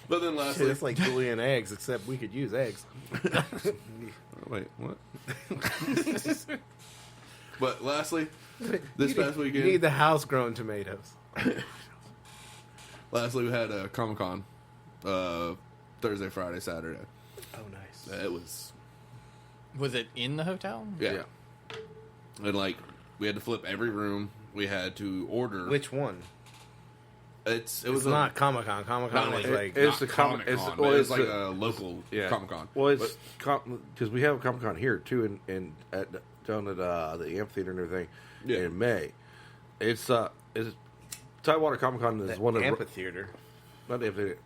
D: But then
A: Shit,
D: lastly,
A: it's like Dooley and eggs, except we could use eggs.
D: wait, what? But lastly, this
A: You
D: past
A: need-
D: weekend,
A: you need the house-grown tomatoes.
D: lastly we had a Comic Con, Thursday, Friday, Saturday.
A: Oh, nice.
D: It was
B: Was it in the hotel?
D: yeah. And like we had to flip every room. We had to order.
A: Which one?
D: It
A: It was not Comic Con. Comic Con
D: Not
A: was
D: like-
A: like
C: it's the
D: Comic
C: Comic.
D: Con.
C: Well,
D: It's like
C: the-
D: a local
C: yeah.
D: Comic Con.
C: Well, it's because we have a Comic Con here too, down at the amphitheater and everything
D: Yeah.
C: in May. It's Tidewater Comic Con is one of
A: amphitheater.
C: not the amphitheater,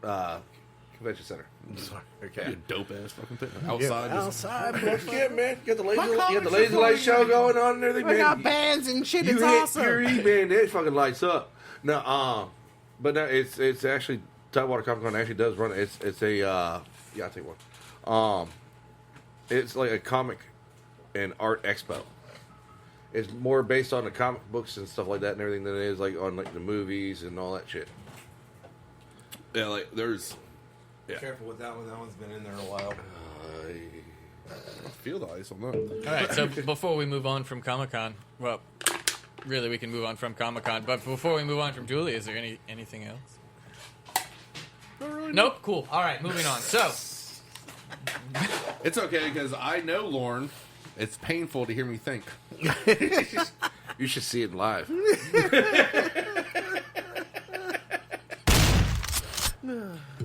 C: convention center.
A: Sorry.
D: You
A: Okay.
D: dope ass fucking thing. Outside.
A: Outside.
C: Yeah, man, you got the lazy,
D: comics
C: you got the
D: are
C: lazy light
D: funny,
C: show
D: man.
C: going on and everything.
A: We
C: Man.
A: got bands and shit.
C: You
A: It's
C: hit
A: awesome.
C: your man, it fucking lights up. No, but no, it's actually Tidewater Comic Con actually does run. It's a yeah, I'll take one. It's like a comic and art expo. It's more based on the comic books and stuff like that and everything than it is like on like the movies and all that shit.
D: Yeah, like there's. Yeah.
A: Careful with that one. That one's been in there a while.
D: I feel the ice on that.
B: All right, so before we move on from Comic-Con, well, really we can move on from Comic-Con, but before we move on from Dooley, is there anything else? Nope, cool. All right, moving on. So,
D: It's okay because I know Lauren. It's painful to hear me think.
C: You should see it live.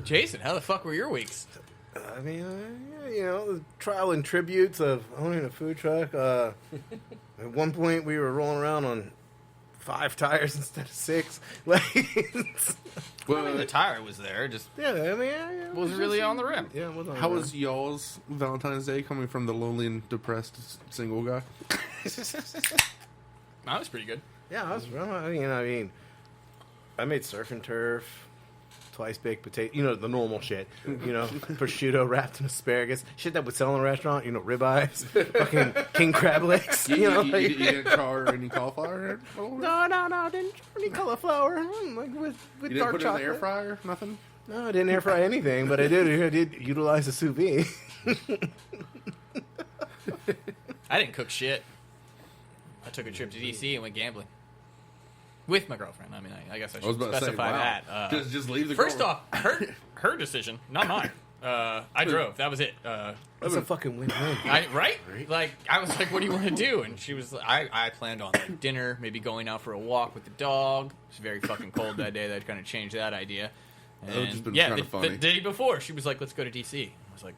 B: Jason, how the fuck were your weeks?
A: I mean, you know, the trial and tributes of owning a food truck. At one point, we were rolling around on 5 tires instead of 6. Like,
B: I mean, the tire was there, just
A: yeah, I mean, it
B: wasn't really on the rim.
A: Yeah, it was on
D: How
A: the
D: was y'all's Valentine's Day coming from the lonely and depressed single guy?
B: That was pretty good.
A: Yeah, I was. I mean, I made surf and turf, twice baked potato. You know, the normal shit. You know, prosciutto wrapped in asparagus, shit that would sell in a restaurant. You know, ribeyes, fucking king crab legs. You know,
D: you
A: like-
D: didn't char any cauliflower?
A: no, didn't try any cauliflower. Like with
D: You didn't
A: dark
D: put it in the
A: chocolate.
D: air fryer? Nothing?
A: No, I didn't air fry anything, but I did utilize the sous vide.
B: I didn't cook shit. I took a trip to DC and went gambling. With my girlfriend. I mean, I guess I
D: I was
B: should
D: about to say,
B: specify
D: wow.
B: that.
D: Just leave the
B: First
D: girl-
B: off, her decision, not mine. I drove. That was it.
A: That's a fucking win-win.
B: Right? Like, I was like, what do you want to do? And she was I planned on like dinner, maybe going out for a walk with the dog. It was very fucking cold that day. That kind of changed that idea.
D: That would've just been
B: yeah,
D: kinda
B: the
D: funny.
B: day before, she was like, let's go to DC. I was like,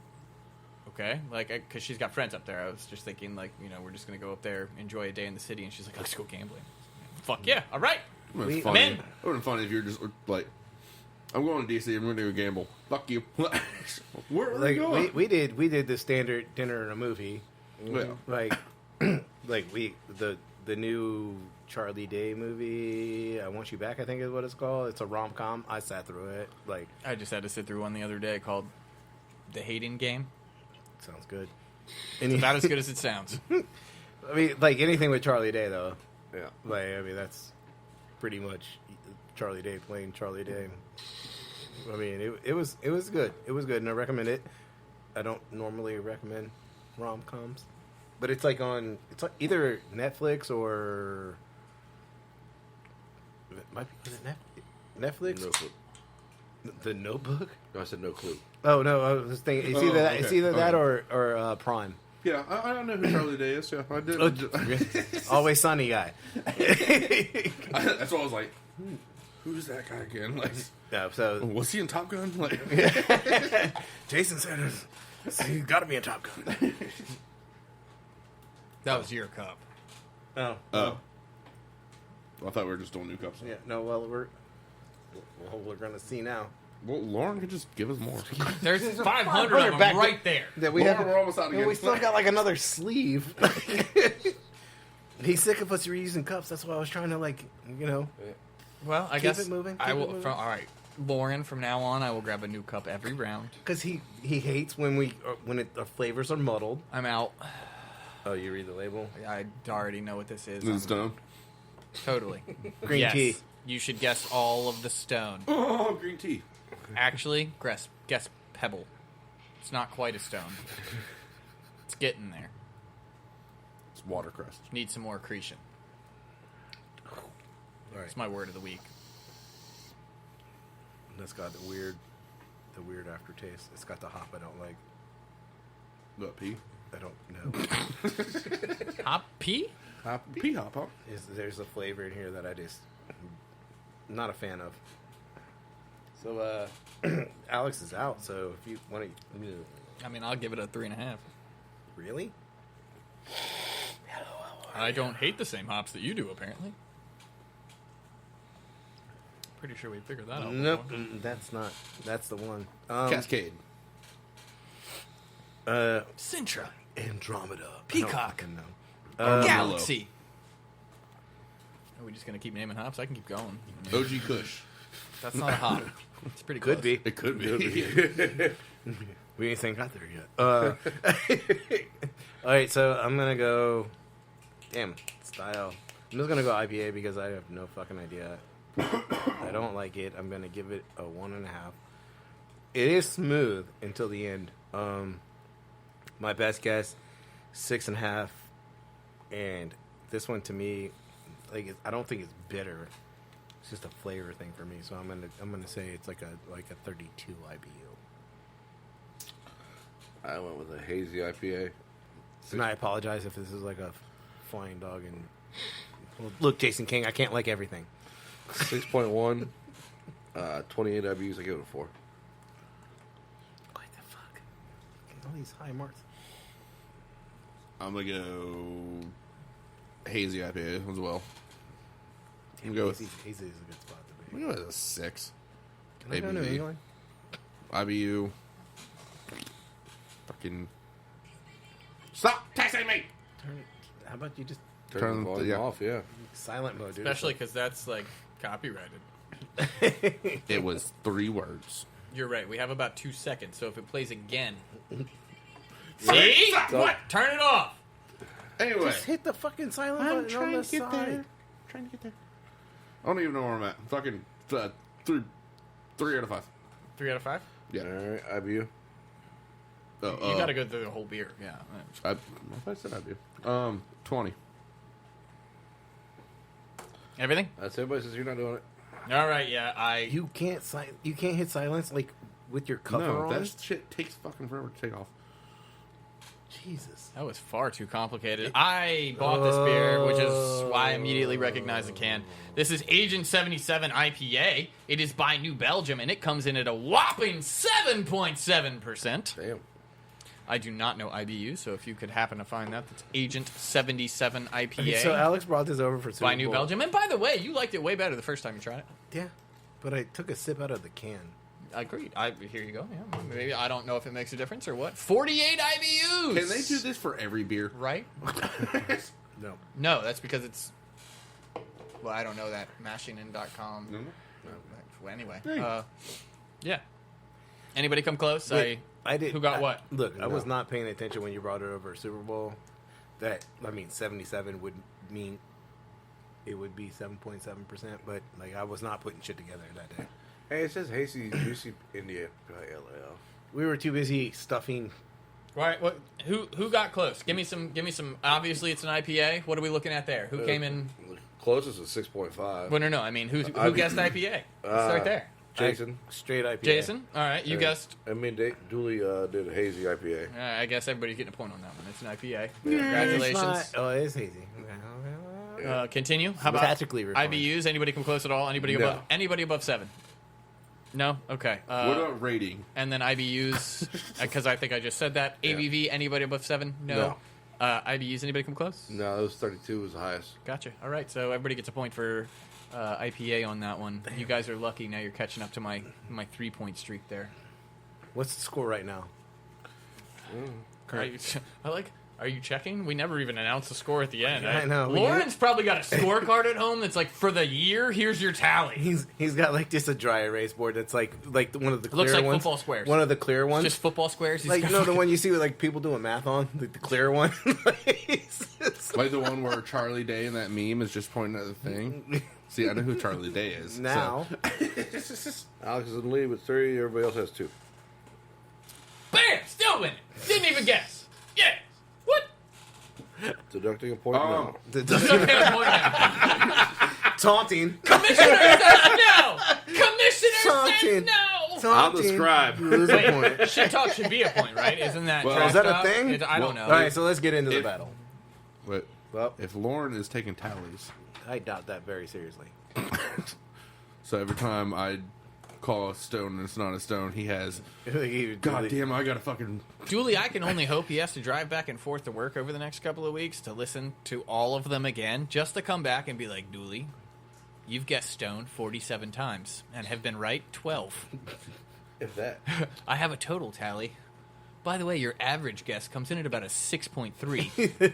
B: okay. Like, because she's got friends up there. I was just thinking, like, you know, we're just going to go up there, enjoy a day in the city. And she's like, let's go gambling. Fuck yeah. All right.
D: It would have
A: We-
D: been funny.
B: Man.
D: It would have been funny if you're just like, I'm going to DC. I'm going to do a gamble. Fuck you. Where are we
A: Like
D: going?
A: we did the standard dinner and a movie.
D: Yeah.
A: Like the new Charlie Day movie, I Want You Back, I think is what it's called. It's a rom-com. I sat through it. Like,
B: I just had to sit through one the other day called The Hating Game.
A: sounds good.
B: It's about as good as it sounds.
A: I mean, like anything with Charlie Day though.
C: Yeah.
A: Like, I mean, that's pretty much Charlie Day playing Charlie Day. I mean, it was good. It was good, and I recommend it. I don't normally recommend rom-coms, but it's like either Netflix or was it Netflix?
C: No clue.
A: The Notebook?
C: No, I said no clue.
A: Oh no, I was thinking it's
D: Oh,
A: either
D: okay,
A: it's either that
D: okay.
A: or Prime.
D: Yeah, I don't know who Charlie Day is. Yeah, I did.
A: Always Sunny guy.
D: That's why I was like, who's that guy again? Like,
A: Yeah, so
D: was he in Top Gun? Like,
A: Jason said he's got to be a Top Gun.
B: That was your cup.
A: Oh.
D: Oh. I thought we were just doing new cups.
A: Yeah. No. Well, we're gonna see now.
D: Well, Lauren could just give us more.
B: There's 500 of them
A: back
B: right there.
A: That we
D: Lauren,
A: have.
D: we're almost out again.
A: We still got like another sleeve. He's sick of us reusing cups. That's why I was trying to
B: Well, I
A: Keep
B: guess
A: it moving,
B: I
A: keep it
B: will.
A: moving.
B: All right, Lauren. From now on, I will grab a new cup every round.
A: because he hates when the flavors are muddled.
B: I'm out.
A: Oh, you read the label.
B: I already know what this is.
D: This is Stone.
B: Totally.
A: Green
B: Yes.
A: tea.
B: You should guess all of the stone.
D: Oh, green tea.
B: Actually, guess pebble. It's not quite a stone. It's getting there.
D: It's watercress.
B: Need some more accretion.
A: All right.
B: It's my word of the week.
A: That's got the weird aftertaste. It's got the hop I don't like.
D: What, pea?
A: I don't know.
B: Hop pea?
D: Pea hop, huh?
A: There's a flavor in here that I just not a fan of. So Alex is out. So if you want to,
B: I mean, I'll give it a 3.5.
A: really?
B: I don't hate the same hops that you do, apparently. Pretty sure we figured that out.
A: Nope,
B: before.
A: that's the one.
D: Cascade.
B: Sintra.
A: Andromeda,
B: Peacock.
A: No.
B: Galaxy. Are we just going to keep naming hops? I can keep going.
D: OG Kush.
B: That's not a hop. It's pretty
A: Could
B: close.
A: be.
D: It could be.
A: We ain't think got there yet. All right, so I'm gonna go. Damn style. I'm just gonna go IPA because I have no fucking idea. I don't like it. I'm gonna give it a 1.5. It is smooth until the end. My best guess, 6.5. And this one to me, I don't think it's bitter. It's just a flavor thing for me. So I'm gonna say it's like a 32 IBU.
C: I went with a hazy IPA.
A: And I apologize if this is like a flying dog. And well, look, Jason King, I can't like everything.
C: 6.1, 28 IBUs. I give it a 4.
A: What the fuck? All these high marks.
D: I'm going to go hazy IPA as well. I'm going to go with
A: Hazy is a good spot to
D: I'm
A: be.
D: gonna go with a 6.
A: Can I go New
D: ABV.
A: England?
D: IBU. Fucking. Stop texting me!
A: How about you just
C: Turn the volume off, yeah.
A: silent mode, dude?
B: Especially because that's, like, copyrighted.
D: It was 3 words.
B: You're right. We have about 2 seconds, so if it plays again... See?
D: Stop.
B: What? Turn it off!
D: Anyway.
A: Just hit the fucking silent button on the side.
D: Trying to get there. I don't even know where I'm at. Fucking 3 out of 5.
B: 3 out of 5?
D: Yeah.
C: All right, IBU.
D: Oh,
B: You gotta go through the whole beer. Yeah.
D: I said IBU. 20.
B: Everything?
C: That's everybody says you're not doing it.
B: All right, yeah.
A: You can't hit silence like with your cover
D: No,
A: on.
D: that shit takes fucking forever to take off.
A: Jesus.
B: That was far too complicated. I bought this beer, which is why I immediately recognized the can. This is Agent 77 IPA. It is by New Belgium, and it comes in at a whopping 7.7%.
C: Damn.
B: I do not know IBU, so if you could happen to find that, that's Agent 77 IPA
A: So Alex brought this over for Super
B: by New
A: Bowl.
B: Belgium. And by the way, you liked it way better the first time you tried it.
A: Yeah, but I took a sip out of the can.
B: Agreed. Here you go. Yeah, maybe I don't know if it makes a difference or what. 48 IBUs.
D: Can they do this for every beer?
B: Right?
A: No.
B: No, that's because it's. Well, I don't know that. Mashingin.com.
D: No.
B: Well, anyway.
D: Hey.
B: Yeah. Anybody come close?
A: Wait, I did.
B: Who got what?
A: Look, I was
C: No.
A: not paying attention when you brought it over Super Bowl. 77 would mean it would be 7.7%, but like I was not putting shit together that day.
C: Hey, it says hazy juicy India by LAL.
A: We were too busy stuffing.
B: Right. What? Who got close? Give me some. Obviously, it's an IPA. What are we looking at there? Who came in?
C: The closest is 6.5.
B: Well, no. I mean, who
C: I-
B: guessed IPA? Let's start there.
C: Jason.
A: Straight IPA.
B: Jason. All right. You guessed.
C: I mean, Dooley did a hazy IPA.
B: I guess everybody's getting a point on that one. It's an IPA.
C: Yeah.
B: Congratulations.
A: It's not, oh, it is hazy.
B: Continue. How about
A: Tactically refined.
B: IBUs? Anybody come close at all? Anybody
C: No.
B: above? Anybody above 7? No. Okay.
D: What about rating?
B: And then IBUs, because I think I just said that.
C: Yeah.
B: ABV. Anybody above 7? No. IBUs, anybody come close?
C: No, it was 32 was the highest.
B: Gotcha. All right, so everybody gets a point for IPA on that one. You guys are lucky. Now you're catching up to my 3-point streak there.
A: What's the score right now?
B: Are you checking? We never even announced the score at the end.
A: I know.
B: Lauren's probably got a scorecard at home that's like, for the year, here's your tally.
A: He's got like just a dry erase board that's like one of the clear
B: Looks like
A: ones.
B: football squares.
A: One of the clear ones.
B: Just football squares.
A: Like, the one you see with like people doing math on, like the clear one.
D: Like the one where Charlie Day in that meme is just pointing at the thing. See, I know who Charlie Day is.
A: Now,
C: Alex is in the lead with 3. Everybody else has 2.
B: Bam! Still winning. Didn't even guess. Yeah. What?
C: Deducting a point now.
A: Taunting.
B: Commissioner says no. Commissioner
A: Taunting.
B: says no.
C: I'll describe.
A: You lose a point.
B: Shit talk should be a point, right? Isn't that?
D: Well,
B: trash
A: is that a
B: talk?
A: thing?
B: I don't know.
A: All right, so let's get into the
D: If-
A: battle.
D: But
A: Well,
D: if Lauren is taking tallies,
A: I doubt that very seriously.
D: so every time I call a stone and it's not a stone, he has.
A: God
D: God damn, I gotta fucking.
B: Dooley, I can only hope he has to drive back and forth to work over the next couple of weeks to listen to all of them again, just to come back and be like, Dooley, you've guessed stone 47 times and have been right 12.
C: If that.
B: I have a total tally. By the way, your average guess comes in at about a 6.3.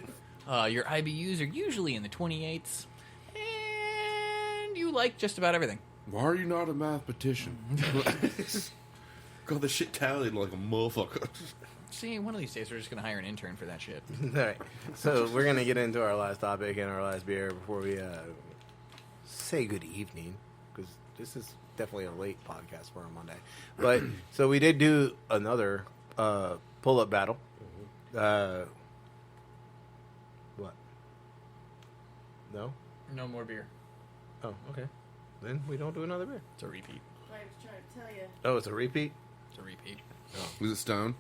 B: Your IBUs are usually in the 28s. And you like just about everything.
D: Why are you not a mathematician? Got the shit tallied like a motherfucker.
B: See, one of these days we're just going to hire an intern for that shit.
A: All right, so we're gonna get into our last topic and our last beer before we say good evening, because this is definitely a late podcast for a Monday. But so we did do another pull-up battle. What? No?
B: No more beer.
A: Oh, okay. Then we don't do another beer.
B: It's a repeat.
E: I was trying to tell you.
A: Oh, it's a repeat?
B: It's a repeat.
D: Was it stone?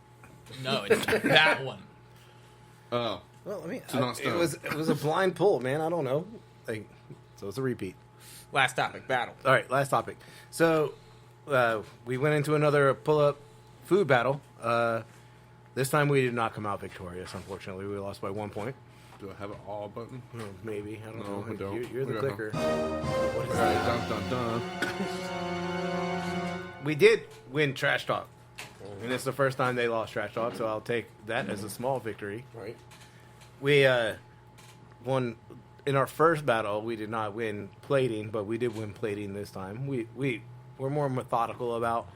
B: No, it's that one.
D: Oh.
A: Well, I mean,
D: So not
A: it
D: stone.
A: was a blind pull, man. I don't know. Like, so it's a repeat.
B: Last topic, battle.
A: All right, last topic. So we went into another pull-up food battle. This time we did not come out victorious, unfortunately. We lost by 1 point.
D: Do I have an all button?
A: Oh, maybe. I don't
D: No,
A: know.
D: I don't.
A: You're the
D: Okay.
A: clicker. What is
D: Alright,
A: that?
D: dun dun dun.
A: We did win Trash Talk. And it's the first time they lost Trash Talk, so I'll take that as a small victory.
C: Right.
A: We won in our first battle. We did not win plating, but we did win plating this time. We're more methodical about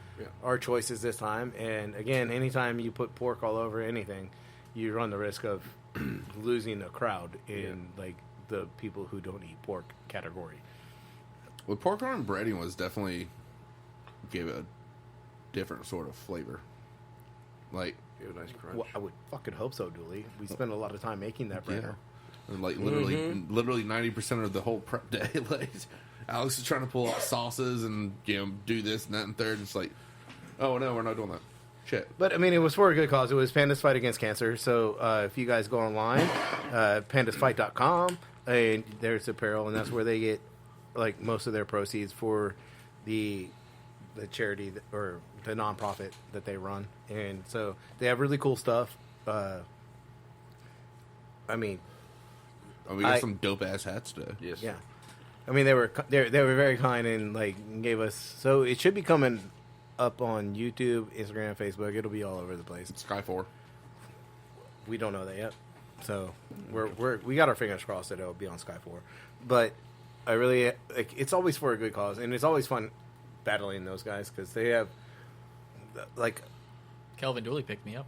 A: our choices this time. And again, anytime you put pork all over anything, you run the risk of losing a crowd in like the people who don't eat pork category.
D: Well, pork rind breading was definitely gave it a different sort of flavor. Like,
C: Give a nice crunch.
A: Well, I would fucking hope so, Dooley. We spent a lot of time making that bread.
D: and like literally 90% of the whole prep day. Like, Alex is trying to pull out sauces and do this and that and third. It's like, oh no, we're not doing that. Shit.
A: But I mean, it was for a good cause. It was Pandas Fight Against Cancer. So if you guys go online, pandasfight.com, and there's apparel, and that's where they get like most of their proceeds for the charity or the nonprofit that they run. And so they have really cool stuff. I mean,
D: Oh, we got some dope ass hats today.
C: Yes.
A: yeah. I mean, they were very kind and like gave us. So it should be coming up on YouTube, Instagram, Facebook. It'll be all over the place.
D: Sky 4.
A: We don't know that yet, so we got our fingers crossed that it'll be on Sky 4. But I really like. It's always for a good cause, and it's always fun battling those guys because they have like.
B: Kelvin Dooley picked me up.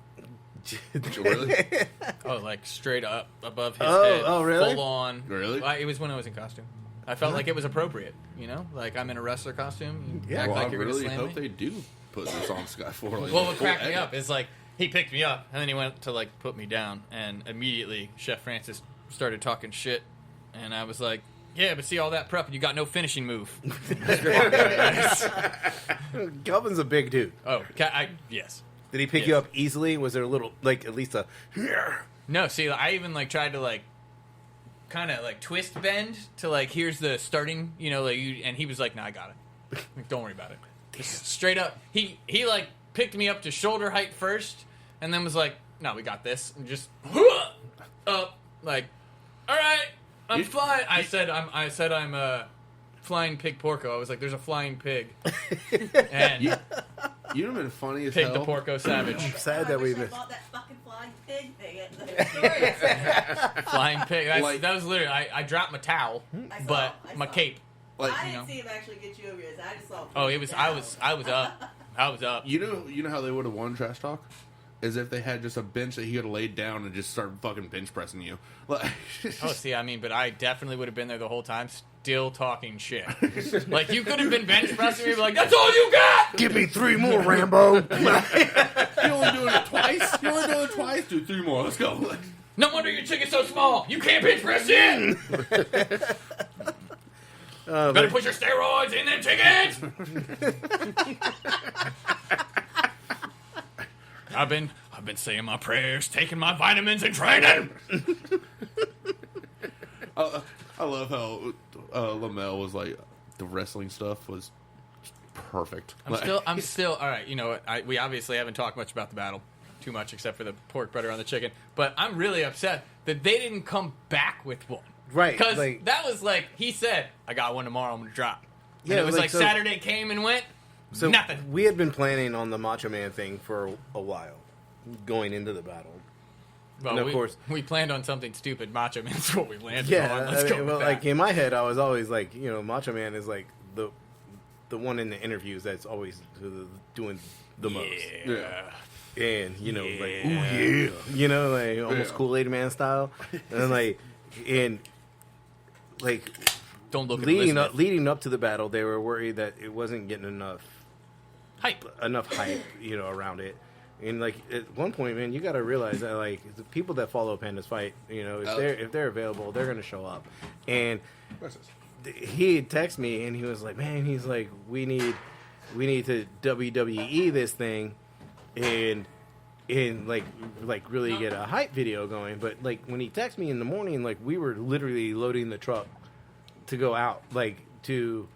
D: Really?
B: Oh, like straight up above his
A: Oh,
B: head.
A: oh, really?
B: Full on.
D: Really?
B: It was when I was in costume. I felt like it was appropriate, you know? Like I'm in a wrestler costume. You
A: Yeah.
B: act
D: Well,
B: like
D: I
B: you're going to
D: really
B: slam
D: hope
B: me.
D: they do put this on Sky 4. Like,
B: Well, what
D: full
B: cracked me
D: edit.
B: up is like he picked me up and then he went to like put me down, and immediately Chef Francis started talking shit, and I was like, "Yeah, but see all that prep and you got no finishing move."
A: Kelvin's a big dude.
B: Oh, yes.
A: Did he pick
B: Yes.
A: you up easily? Was there a little like at least a?
B: No, see, I even like tried to like kind of like twist bend to like here's the starting, you know, like and he was like, "No, I got it. Like, don't worry about it." Just straight up, he like picked me up to shoulder height first, and then was like, "No, we got this," and just like, all right, I'm flying. I said I'm flying pig porco. I was like, there's a flying pig. And
D: You know what would have been funny as
B: pig
D: hell?
B: the porco savage.
A: I'm sad that we've
E: I
A: been.
E: bought that fucking flying pig thing at the store.
B: Flying pig.
D: Like-
B: That was literally, I dropped my towel,
E: I saw,
B: but
E: I
B: my
E: saw.
B: cape.
D: Like,
E: I
B: you
E: didn't
B: know.
E: see him actually get you over yours. I just saw.
B: Oh, it was, I was up. I was up.
D: you know how they would have won Trash Talk? As if they had just a bench that he could have laid down and just started fucking bench pressing you. Like,
B: Oh, see, I mean, but I definitely would have been there the whole time, still talking shit. Like, you could have been bench pressing me, like, that's all you got!
A: Give me 3 more, Rambo.
D: you're only doing it twice? You're only doing it twice? Do 3 more. Let's go.
B: No wonder your chicken's so small. You can't bench press in. Better put your steroids in them chickens. I've been saying my prayers, taking my vitamins, and training.
D: I love how Lamel was like, the wrestling stuff was perfect.
B: I'm still all right. You know what? We obviously haven't talked much about the battle, too much except for the pork butter on the chicken. But I'm really upset that they didn't come back with one.
A: Right,
B: Because
A: like-
B: that was like, he said, I got one tomorrow, I'm going to drop. And
A: Yeah,
B: it was
A: like,
B: like
A: so-
B: Saturday came and went,
A: So
B: nothing.
A: we had been planning on the Macho Man thing for a while, going into the battle.
B: Well,
A: and of course-
B: we planned on something stupid. Macho Man's what we landed
A: Yeah,
B: on. Let's go with
A: well,
B: that.
A: like in my head, I was always like, you know, Macho Man is like the one in the interviews that's always doing the most.
B: Yeah.
A: And you know, like, ooh yeah, you know, like almost
D: Yeah.
A: Kool-Aid Man style, and like
B: Don't look at
A: leading
B: Elizabeth.
A: leading up to the battle, they were worried that it wasn't getting enough
B: Hype.
A: hype, you know, around it. And like at one point, man, you got to realize that like the people that follow Pandas fight, you know, if they're available, they're going to show up. And he had texted me, and he was like, "Man, he's like, we need to WWE this thing, and like really get a hype video going." But like when he texted me in the morning, like we were literally loading the truck to go out, like to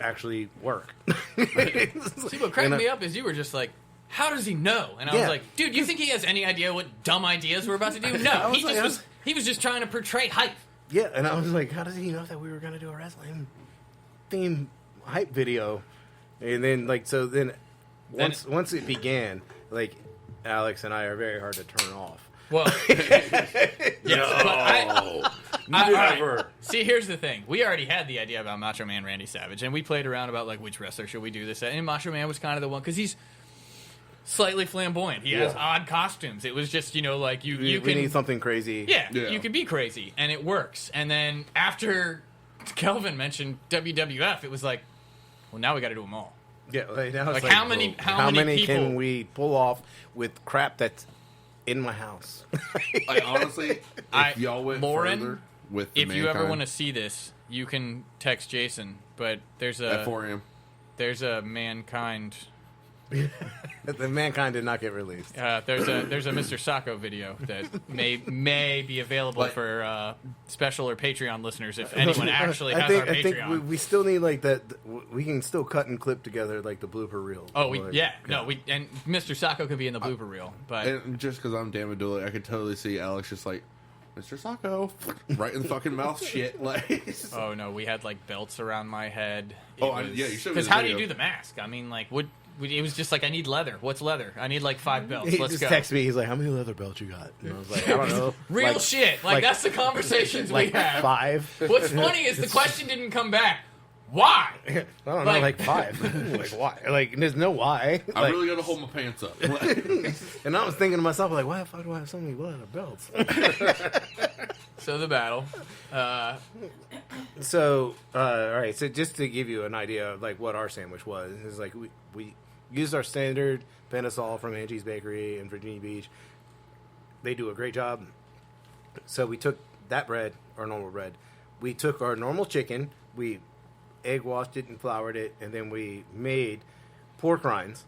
A: actually work.
B: See, what cracked me up is you were just like, how does he know? And I was
A: Yeah.
B: like, dude, you think he has any idea what dumb ideas we're about to do? No, he was just trying to portray hype.
A: Yeah, and I was like, how does he know that we were going to do a wrestling theme hype video? And then, like, so then once it began, like, Alex and I are very hard to turn off.
B: Well,
C: Never.
B: See, here's the thing. We already had the idea about Macho Man Randy Savage, and we played around about, like, which wrestler should we do this at. And Macho Man was kind of the one, because he's slightly flamboyant. He has odd costumes. It was just, you know, like, you
A: We
B: can...
A: need something crazy.
B: Yeah,
D: Yeah.
B: you can be crazy, and it works. And then after Kelvin mentioned WWF, it was like, well, now we got to do them all.
A: Yeah, like, now it's
B: Like, how many people
A: can we pull off with crap that's in my house?
D: Like, honestly, if y'all went
B: Lauren,
D: further with the
B: if you ever
D: Mankind
B: want to see this, you can text Jason. But there's
D: at 4 a.m.
B: there's a Mankind.
A: The Mankind did not get released.
B: There's a Mr. Sacco video that may be available
D: Like-
B: for special or Patreon listeners if anyone actually has our
A: I think
B: Patreon.
A: we still need like that. We can still cut and clip together like the blooper reel.
B: Oh,
A: Like,
B: and Mr. Sacco could be in the blooper reel, but
D: And just because I'm damn Dooley, I could totally see Alex just like, Mr. Sacco, right in the fucking mouth shit. Like,
B: oh no, we had like belts around my head.
D: Yeah, you showed me
B: Because
D: the
B: how do you
D: video.
B: do the mask? I mean, like, it was just like, I need leather. What's leather? I need like 5 belts.
A: He
B: Let's
A: just
B: go.
A: texted me. He's like, "How many leather belts you got?" And I was like, "I don't know."
B: Real
A: Like-
B: shit. Like, that's the conversations
A: like
B: we have.
A: 5.
B: What's funny is the question didn't come back. Why?
A: I don't know,
B: Like-
A: like 5. Like why? Like there's no why.
D: I
A: Like,
D: really got to hold my pants up.
A: and I was thinking to myself, like, why the fuck do I have so many leather belts?
B: So the battle.
A: So, all right. So just to give you an idea of like what our sandwich was, is like we used our standard Pandas from Angie's Bakery in Virginia Beach. They do a great job. So we took that bread, our normal bread. We took our normal chicken. We egg washed it and floured it, and then we made pork rinds.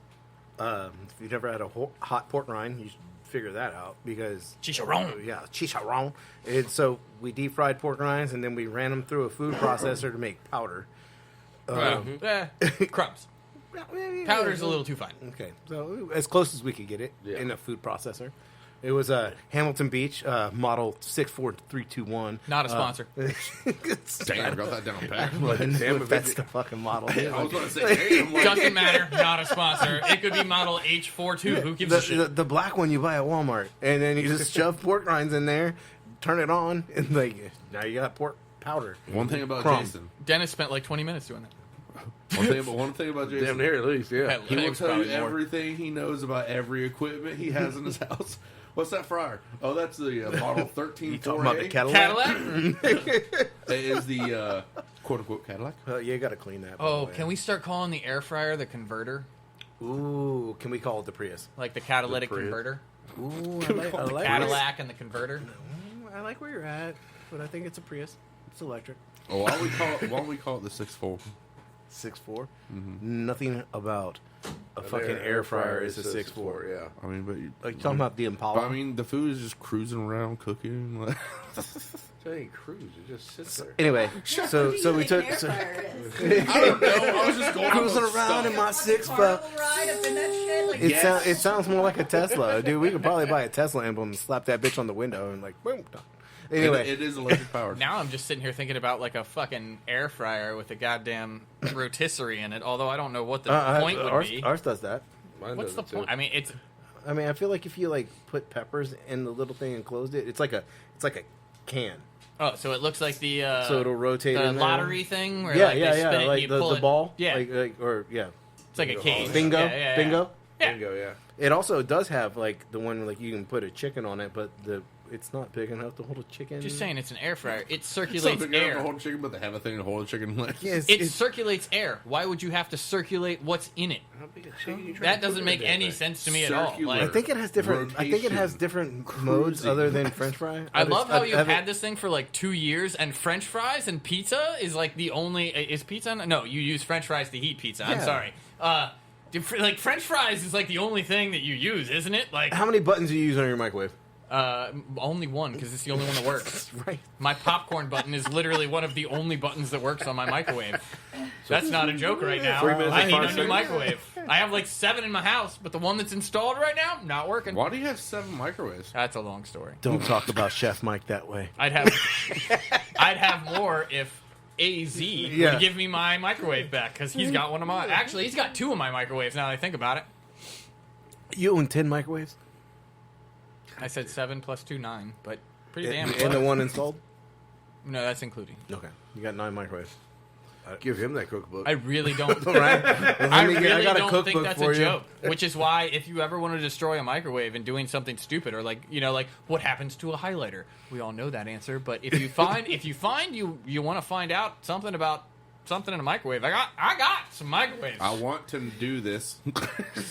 A: If you've never had a hot pork rind, you should figure that out because
B: Chicharron.
A: yeah, chicharron. And so we deep fried pork rinds, and then we ran them through a food processor to make powder.
B: Crumbs. Powder's a little too fine.
A: Okay, so as close as we could get it
C: Yeah.
A: in a food processor. It was Hamilton Beach, model 64321.
B: Not a sponsor.
D: Damn, I got that down pat.
A: Damn, if that's the fucking model.
D: I was going to say, damn. Like,
B: Doesn't matter. Not a sponsor. It could be model H42. Who gives a shit?
A: The black one you buy at Walmart, and then you just shove pork rinds in there, turn it on, and like now you got pork powder.
D: one thing about
A: Crumb.
D: Jason.
B: Dennis spent like 20 minutes doing that.
D: One thing about Jason.
C: Damn near at least, yeah.
D: He will
B: Thanks,
D: tell you
B: probably more.
D: everything he knows about every equipment he has in his house. What's that fryer? Oh, that's the model 13
A: You talking about the
D: 4A.
A: Cadillac?
B: Cadillac?
D: That is the quote-unquote Cadillac.
A: Yeah, you got to clean that. by
B: Oh,
A: the way.
B: can we start calling the air fryer the converter?
A: Ooh, can we call it the Prius?
B: Like the catalytic
C: The Prius.
B: converter?
A: Ooh, I like
B: Cadillac and the converter?
A: I like where you're at, but I think it's a Prius. It's electric.
D: Oh, why don't we call it the 6.4?
A: 6.4. Nothing about a fucking air fryer is a 6.4.
C: Yeah.
D: I mean, but you,
A: Like talking about the Impala.
D: but I mean, the food is just cruising around cooking. Like,
C: It ain't cruise. It just sits there.
A: Anyway,
E: What
A: so
E: do
A: so
E: you
A: we
E: think
A: took
E: an air
A: so,
E: fryer is?
D: I don't know. I was just going
A: cruising
D: off of
A: around in
D: stuff.
A: my 6
E: Carnival ride up in that shit? Like,
A: It sounds more like a Tesla, dude. We could probably buy a Tesla emblem and slap that bitch on the window and like boom. Done. Anyway,
D: It is electric powered.
B: Now I'm just sitting here thinking about like a fucking air fryer with a goddamn rotisserie in it. Although I don't know what the point would be.
A: ours does that.
C: Mine
B: What's
C: does
B: the
C: it, too.
B: point? I mean, it's
A: I mean, I feel like if you like put peppers in the little thing and closed it, it's like a can.
B: so it looks like the
A: So it'll rotate
B: the
A: in there.
B: lottery thing where
A: Yeah,
B: like they spin it and
A: like
B: you
A: the
B: pull it.
A: ball.
B: Yeah,
A: Yeah.
B: it's like a cage.
A: Bingo,
B: Yeah.
A: bingo.
B: Yeah.
C: Bingo, yeah.
A: It also does have like the one like you can put a chicken on it, but it's not big enough to hold a chicken.
B: Just saying, it's an air fryer. It circulates
D: Something to
B: air.
D: hold chicken, but they have a thing to hold a chicken. Like,
A: Yes,
B: It circulates air. Why would you have to circulate what's in it?
C: How big a chicken you trying
B: That
C: to put
B: doesn't
C: in
B: make
C: that
B: any
C: thing?
B: sense to me at all.
D: Circular.
A: I
B: Like,
A: think it has different. I think it has
D: Rotation.
A: different modes
D: Cruising.
A: other than French fry.
B: I love how
A: I've-
B: you've
A: I've-
B: had this thing for like 2 years, and French fries and pizza is like the only. Is pizza? No, you use French fries to heat pizza. I'm
A: Yeah.
B: sorry. Like French fries is like the only thing that you use, isn't it? Like
A: How many buttons do you use on your microwave?
B: only one because it's the only one that works.
A: Right.
B: My popcorn button is literally one of the only buttons that works on my microwave. That's not a joke right now.
C: 3 minutes
B: I
C: and
B: need
C: 5
B: a new
C: seconds.
B: microwave. I have like 7 in my house, but the one that's installed right now, not working.
D: why do you have 7 microwaves?
B: That's a long story.
A: Don't talk about Chef Mike that way.
B: I'd have more if AZ
A: Yeah.
B: would give me my microwave back because he's got one of my. Actually, he's got 2 of my microwaves now that I think about it.
A: You own 10 microwaves
B: I said 7 plus 2, 9, but pretty damn
A: and
B: close.
A: the one installed.
B: No, that's including.
A: Okay, you got 9 microwaves.
C: Give him that cookbook.
B: I really don't.
A: Right?
B: I really
A: got a
B: don't
A: cookbook
B: think that's
A: for
B: a
A: you.
B: joke. Which is why, if you ever want to destroy a microwave and doing something stupid, or like what happens to a highlighter, we all know that answer. But if you find you want to find out something about something in a microwave, I got some microwaves.
D: I want to do this.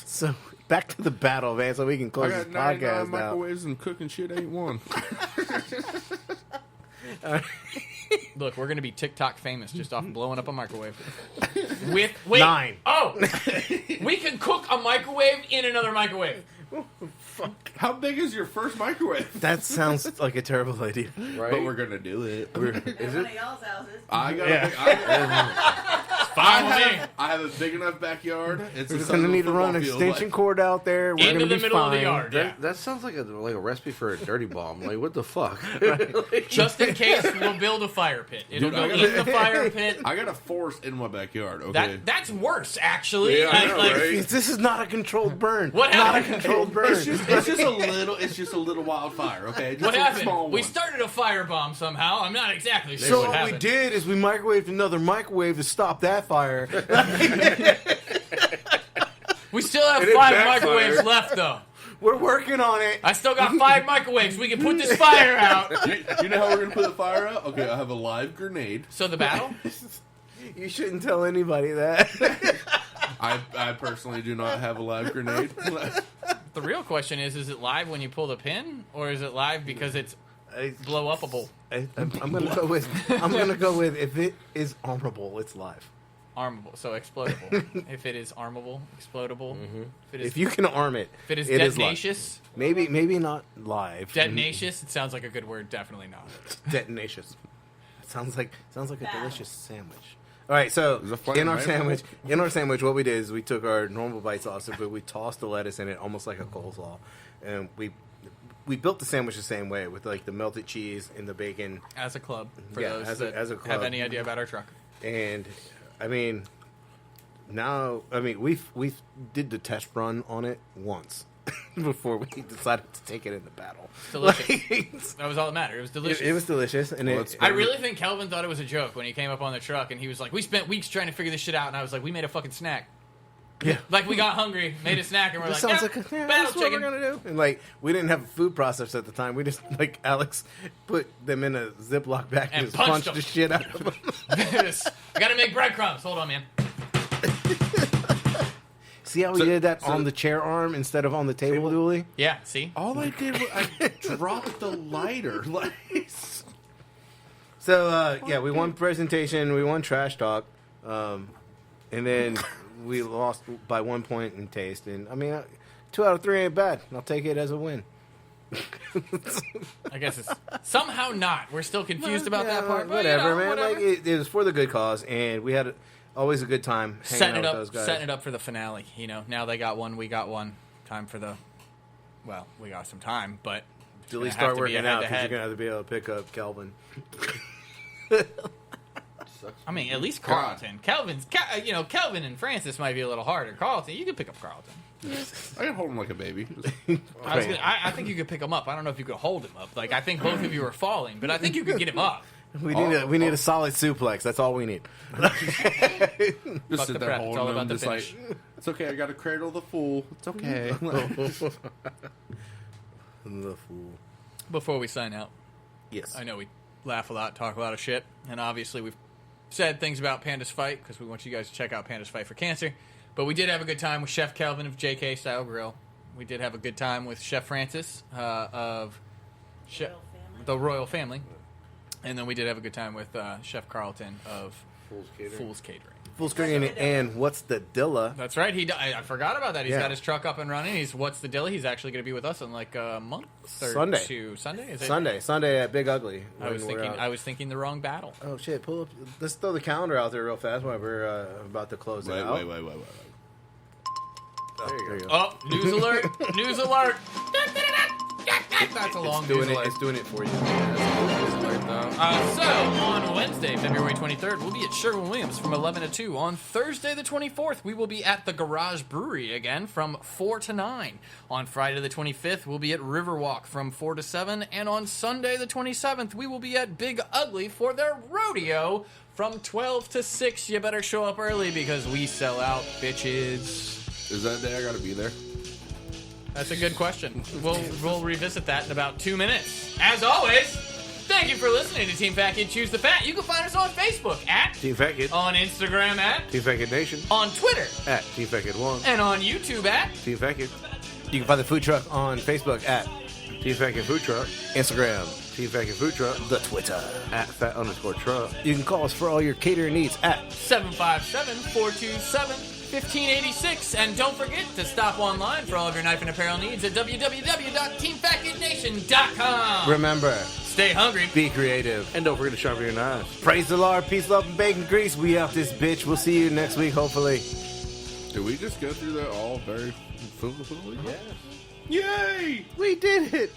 A: So back to the battle, man, so we can
D: I
A: close this
D: got 99
A: podcast out.
D: microwaves and cooking shit ain't one.
B: Look, we're gonna be TikTok famous just off blowing up a microwave. Wait,
A: 9.
B: Oh, we can cook a microwave in another microwave.
D: How big is your first microwave?
A: That sounds like a terrible idea.
C: right?
D: But we're gonna do it.
E: At one of y'all's houses.
D: I got.
A: Yeah.
B: Fine with me.
D: I have a big enough backyard. It's
A: We're
D: the
A: just
D: size
A: gonna
D: of a
A: need to run an
D: football field,
A: extension
D: like-
A: cord out there. We're
B: Into
A: gonna
B: the
A: be
B: middle of the
A: fine.
B: yard. Yeah.
C: That sounds like a recipe for a dirty bomb. Like, what the fuck?
B: Just in case, we'll build a fire pit. It'll
D: Dude,
B: go
D: I
B: in
D: gotta-
B: the fire pit.
D: I got a forest in my backyard. Okay.
B: That's worse, actually.
C: Yeah, I know, right?
A: This is not a controlled burn.
B: What
A: Not a
B: happened?
A: controlled burn.
D: It's just a little wildfire. Okay. Just
B: What
D: a
B: happened?
D: Small
B: We
D: one.
B: started a firebomb somehow. I'm not exactly sure
A: So
B: what
A: what we
B: happened.
A: did is we microwaved another microwave to stop that fire.
B: We still have
C: And it
B: 5
C: backfired.
B: microwaves left, though.
A: We're working on it.
B: I still got 5 microwaves. We can put this fire out.
D: You know how we're gonna put the fire out? Okay, I have a live grenade.
B: So the battle?
A: You shouldn't tell anybody that.
D: I personally do not have a live grenade.
B: The real question is it live when you pull the pin, or is it live because it's blow upable?
A: I'm gonna go with. I'm gonna go with if it is armable, it's live.
B: Armable, so explodable. If it is armable, explodable.
A: If you can arm it,
B: if it is
A: it is live.
B: detonatious,
A: maybe not live.
B: detonatious, it sounds like a good word. Definitely not.
A: Detonatious. Sounds like a delicious sandwich. All right, so
D: Is it flaming
A: in our
D: maple?
A: sandwich, what we did is we took our normal bite sauce, but we tossed the lettuce in it, almost like a coleslaw, and we built the sandwich the same way with like the melted cheese and the bacon.
B: As a club, for
A: Yeah,
B: those
A: as
B: that
A: a club.
B: have any idea about our truck.
A: And I mean, now we did the test run on it once before we decided to take it into battle.
B: Delicious.
A: Like,
B: That was all that mattered. It was delicious.
A: it was delicious, and
D: Well,
A: it,
B: I really think Kelvin thought it was a joke when he came up on the truck and he was like, "We spent weeks trying to figure this shit out," and I was like, "We made a fucking snack."
A: Yeah.
B: Like we got hungry, made a snack, and we're
A: This
B: like,
A: sounds
B: "Yeah,
A: like yeah,
B: battle
A: that's what we're
B: chicken."
A: gonna do. And like we didn't have a food processor at the time. We just like Alex put them in a Ziploc bag
B: And
A: and just
B: punched
A: punched the
B: them.
A: shit out of them.
B: I gotta make breadcrumbs. Hold on, man.
A: See how we did that on the chair arm instead of on the table, Dooley?
B: Yeah, see?
D: All I did was I dropped the lighter. Like,
A: So yeah, we won presentation, we won trash talk, and then we lost by 1 point in taste. And I mean, 2 out of 3 ain't bad. I'll take it as a win.
B: I guess it's somehow not. We're still confused about that part. But,
A: Whatever,
B: you know,
A: man.
B: whatever.
A: Like it was for the good cause, and we had always a good time hanging out with those guys.
B: Setting it up for the finale. You know, now they got one, we got one. Time for the. Well, we got some time, but.
A: Dooley,
B: have
A: start
B: to be
A: working out because
B: head-to-head.
A: you're gonna have to be able to pick up Kelvin.
B: I mean, at least
D: God.
B: Carlton. Kelvin and Francis might be a little harder. Carlton, you could pick up Carlton.
D: I can hold him like a baby.
B: I think you could pick him up. I don't know if you could hold him up. Like I think both of you are falling, but I think you could get him up.
A: We need a solid suplex. That's all we need.
D: Just
B: Fuck
D: sit
B: the
D: there
B: prep. It's
D: holding
B: all
D: him,
B: about the
D: just like,
B: finish.
D: it's okay. I got to cradle the fool. It's okay.
A: The fool.
B: Before we sign out,
A: Yes.
B: I know we laugh a lot, talk a lot of shit, and obviously we've said things about Panda's fight because we want you guys to check out Panda's Fight for Cancer. But we did have a good time with Chef Kelvin of JK Style Grill. We did have a good time with Chef Francis of the Royal Family. And then we did have a good time with Chef Carlton of Fool's Catering.
A: Full screen and what's the Dilla?
B: That's right. I forgot about that. He's
A: Yeah.
B: got his truck up and running. He's What's the Dilla? He's actually going to be with us in like a month or
A: Sunday.
B: two. Sunday? Is it?
A: Sunday at Big Ugly.
B: I was
A: when we're
B: thinking.
A: out.
B: I was thinking the wrong battle.
A: Oh shit! Pull up. Let's throw the calendar out there real fast while we're about to close it out.
D: Wait.
A: Oh, there you go.
B: Oh, news alert! News alert! That's a long news alert.
A: It's doing it for you.
B: So, on Wednesday, February 23rd, we'll be at Sherwin-Williams from 11 to 2. On Thursday, the 24th, we will be at the Garage Brewery again from 4 to 9. On Friday, the 25th, we'll be at Riverwalk from 4 to 7. And on Sunday, the 27th, we will be at Big Ugly for their rodeo from 12 to 6. You better show up early because we sell out, bitches.
D: Is that day I got to be there?
B: That's a good question. We'll revisit that in about 2 minutes. As always, thank you for listening to Team Fat Kid Choose the Fat. You can find us on Facebook at
A: Team Fat Kid.
B: on Instagram at
A: Team Fat Kid Nation.
B: on Twitter
A: At Team Fat Kid 1.
B: and on YouTube at
A: Team Fat Kid. You can find the food truck on Facebook at
C: Team Fat Kid Food Truck.
A: Instagram,
C: Team Fat Kid Food Truck.
A: the Twitter.
C: At Fat_Truck.
A: You can call us for all your catering needs at
B: 757-427-1586. And don't forget to stop online for all of your knife and apparel needs at www.teamfatkidnation.com.
A: Remember,
B: Stay hungry.
A: be creative.
C: And don't forget to sharpen your knives.
A: Praise the Lord, peace, love, and bacon grease. We out this bitch. We'll see you next week, hopefully.
D: Did we just go through that all very fluently?
C: Yes.
D: Yay!
A: We did it.